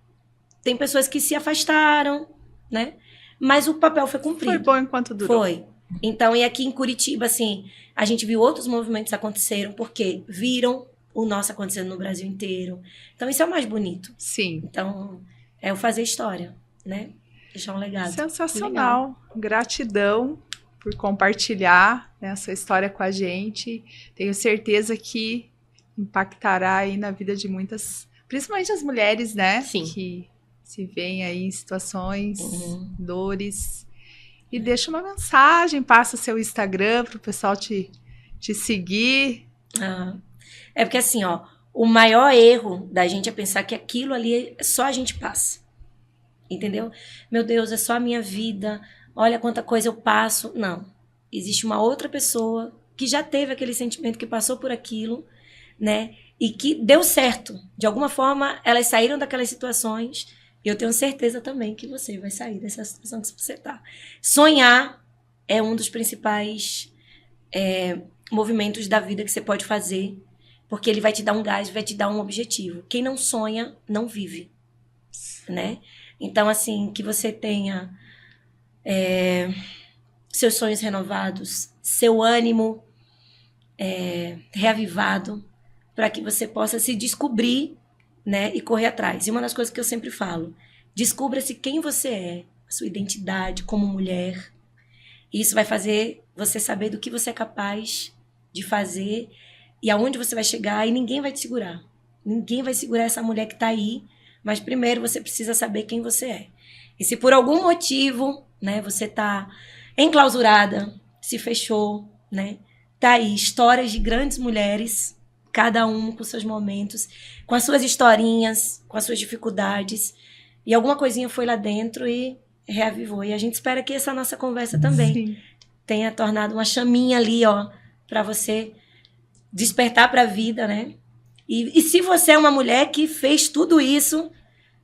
tem pessoas que se afastaram, né? Mas o papel foi cumprido. Foi bom enquanto durou. Foi. Então, e aqui em Curitiba, assim, a gente viu outros movimentos aconteceram, porque viram o nosso acontecendo no Brasil inteiro. Então, isso é o mais bonito. Sim. Então, é o fazer história, né? Deixar um legado. Sensacional. Gratidão por compartilhar, né, a sua história com a gente. Tenho certeza que impactará aí na vida de muitas, principalmente as mulheres, né? Sim. Que se veem aí em situações, Uhum. dores. E deixa uma mensagem, passa seu Instagram para o pessoal te seguir. Ah, É porque assim, ó, o maior erro da gente é pensar que aquilo ali só a gente passa. Entendeu? Meu Deus, é só a minha vida. Olha quanta coisa eu passo. Não. Existe uma outra pessoa que já teve aquele sentimento, que passou por aquilo, né? E que deu certo. De alguma forma, elas saíram daquelas situações. E eu tenho certeza também que você vai sair dessa situação que você tá. Sonhar é um dos principais movimentos da vida que você pode fazer, porque ele vai te dar um gás, vai te dar um objetivo. Quem não sonha, não vive, né? Então, assim, que você tenha seus sonhos renovados, seu ânimo reavivado, para que você possa se descobrir, né, e correr atrás. E uma das coisas que eu sempre falo, descubra-se quem você é, a sua identidade como mulher. Isso vai fazer você saber do que você é capaz de fazer e aonde você vai chegar, e ninguém vai te segurar. Ninguém vai segurar essa mulher que está aí, mas primeiro você precisa saber quem você é. E se por algum motivo, né, você está enclausurada, se fechou, né, tá aí histórias de grandes mulheres, cada uma com seus momentos, com as suas historinhas, com as suas dificuldades, e alguma coisinha foi lá dentro e reavivou. E a gente espera que essa nossa conversa também tenha tornado uma chaminha ali, ó, para você despertar para a vida, né? E se você é uma mulher que fez tudo isso,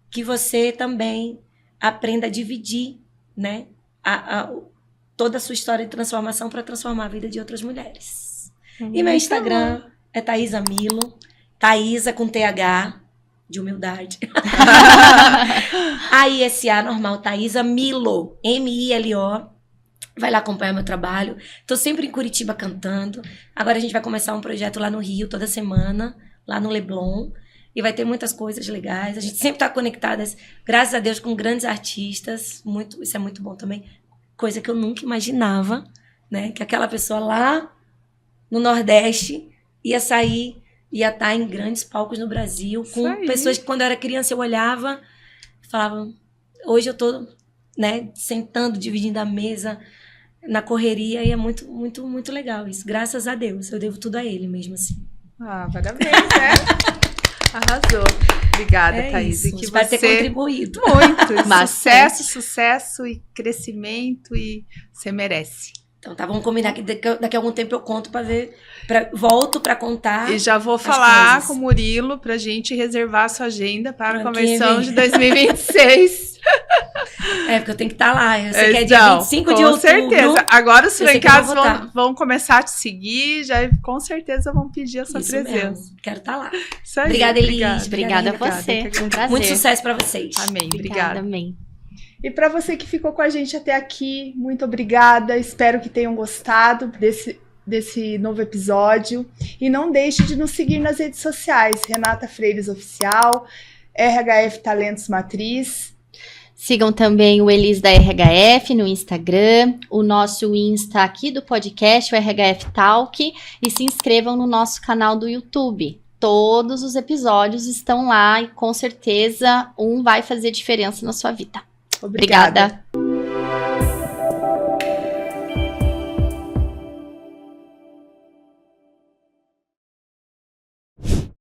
que você também aprenda a dividir, né, toda a sua história de transformação para transformar a vida de outras mulheres. E meu Instagram é Thaisa Milo, Thaisa com TH, de humildade. AISA normal, Thaisa Milo, MILO. Vai lá acompanhar meu trabalho. Tô sempre em Curitiba cantando. Agora a gente vai começar um projeto lá no Rio toda semana, lá no Leblon. E vai ter muitas coisas legais. A gente sempre tá conectadas, graças a Deus, com grandes artistas. Isso é muito bom também. Coisa que eu nunca imaginava, né? Que aquela pessoa lá no Nordeste ia estar em grandes palcos no Brasil, com pessoas que quando eu era criança eu olhava e falava, hoje eu tô, né, sentando, dividindo a mesa na correria, e é muito, muito, muito legal isso. Graças a Deus, eu devo tudo a ele mesmo assim. Ah, parabéns, né? Arrasou. Obrigada, Thaisa. Que vai ter contribuído. Muito. Sucesso e crescimento, e você merece. Então tá, vamos combinar que daqui a algum tempo eu conto pra ver, volto pra contar. E já vou falar com o Murilo pra gente reservar a sua agenda para a convenção de 2026. Porque eu tenho que estar lá. Eu sei que é dia 25 de outubro. Com certeza. Agora os franqueados vão começar a te seguir, já com certeza vão pedir a sua presença. Mesmo. Quero estar lá. Isso aí, obrigada, Elis. Obrigada a você. Foi um prazer. Muito sucesso pra vocês. Amém. Obrigada. Amém. E para você que ficou com a gente até aqui, muito obrigada. Espero que tenham gostado desse novo episódio. E não deixe de nos seguir nas redes sociais. Renata Freires Oficial, RHF Talentos Matriz. Sigam também o Elis da RHF no Instagram, o nosso Insta aqui do podcast, o RHF Talk, e se inscrevam no nosso canal do YouTube. Todos os episódios estão lá e com certeza um vai fazer diferença na sua vida. Obrigada.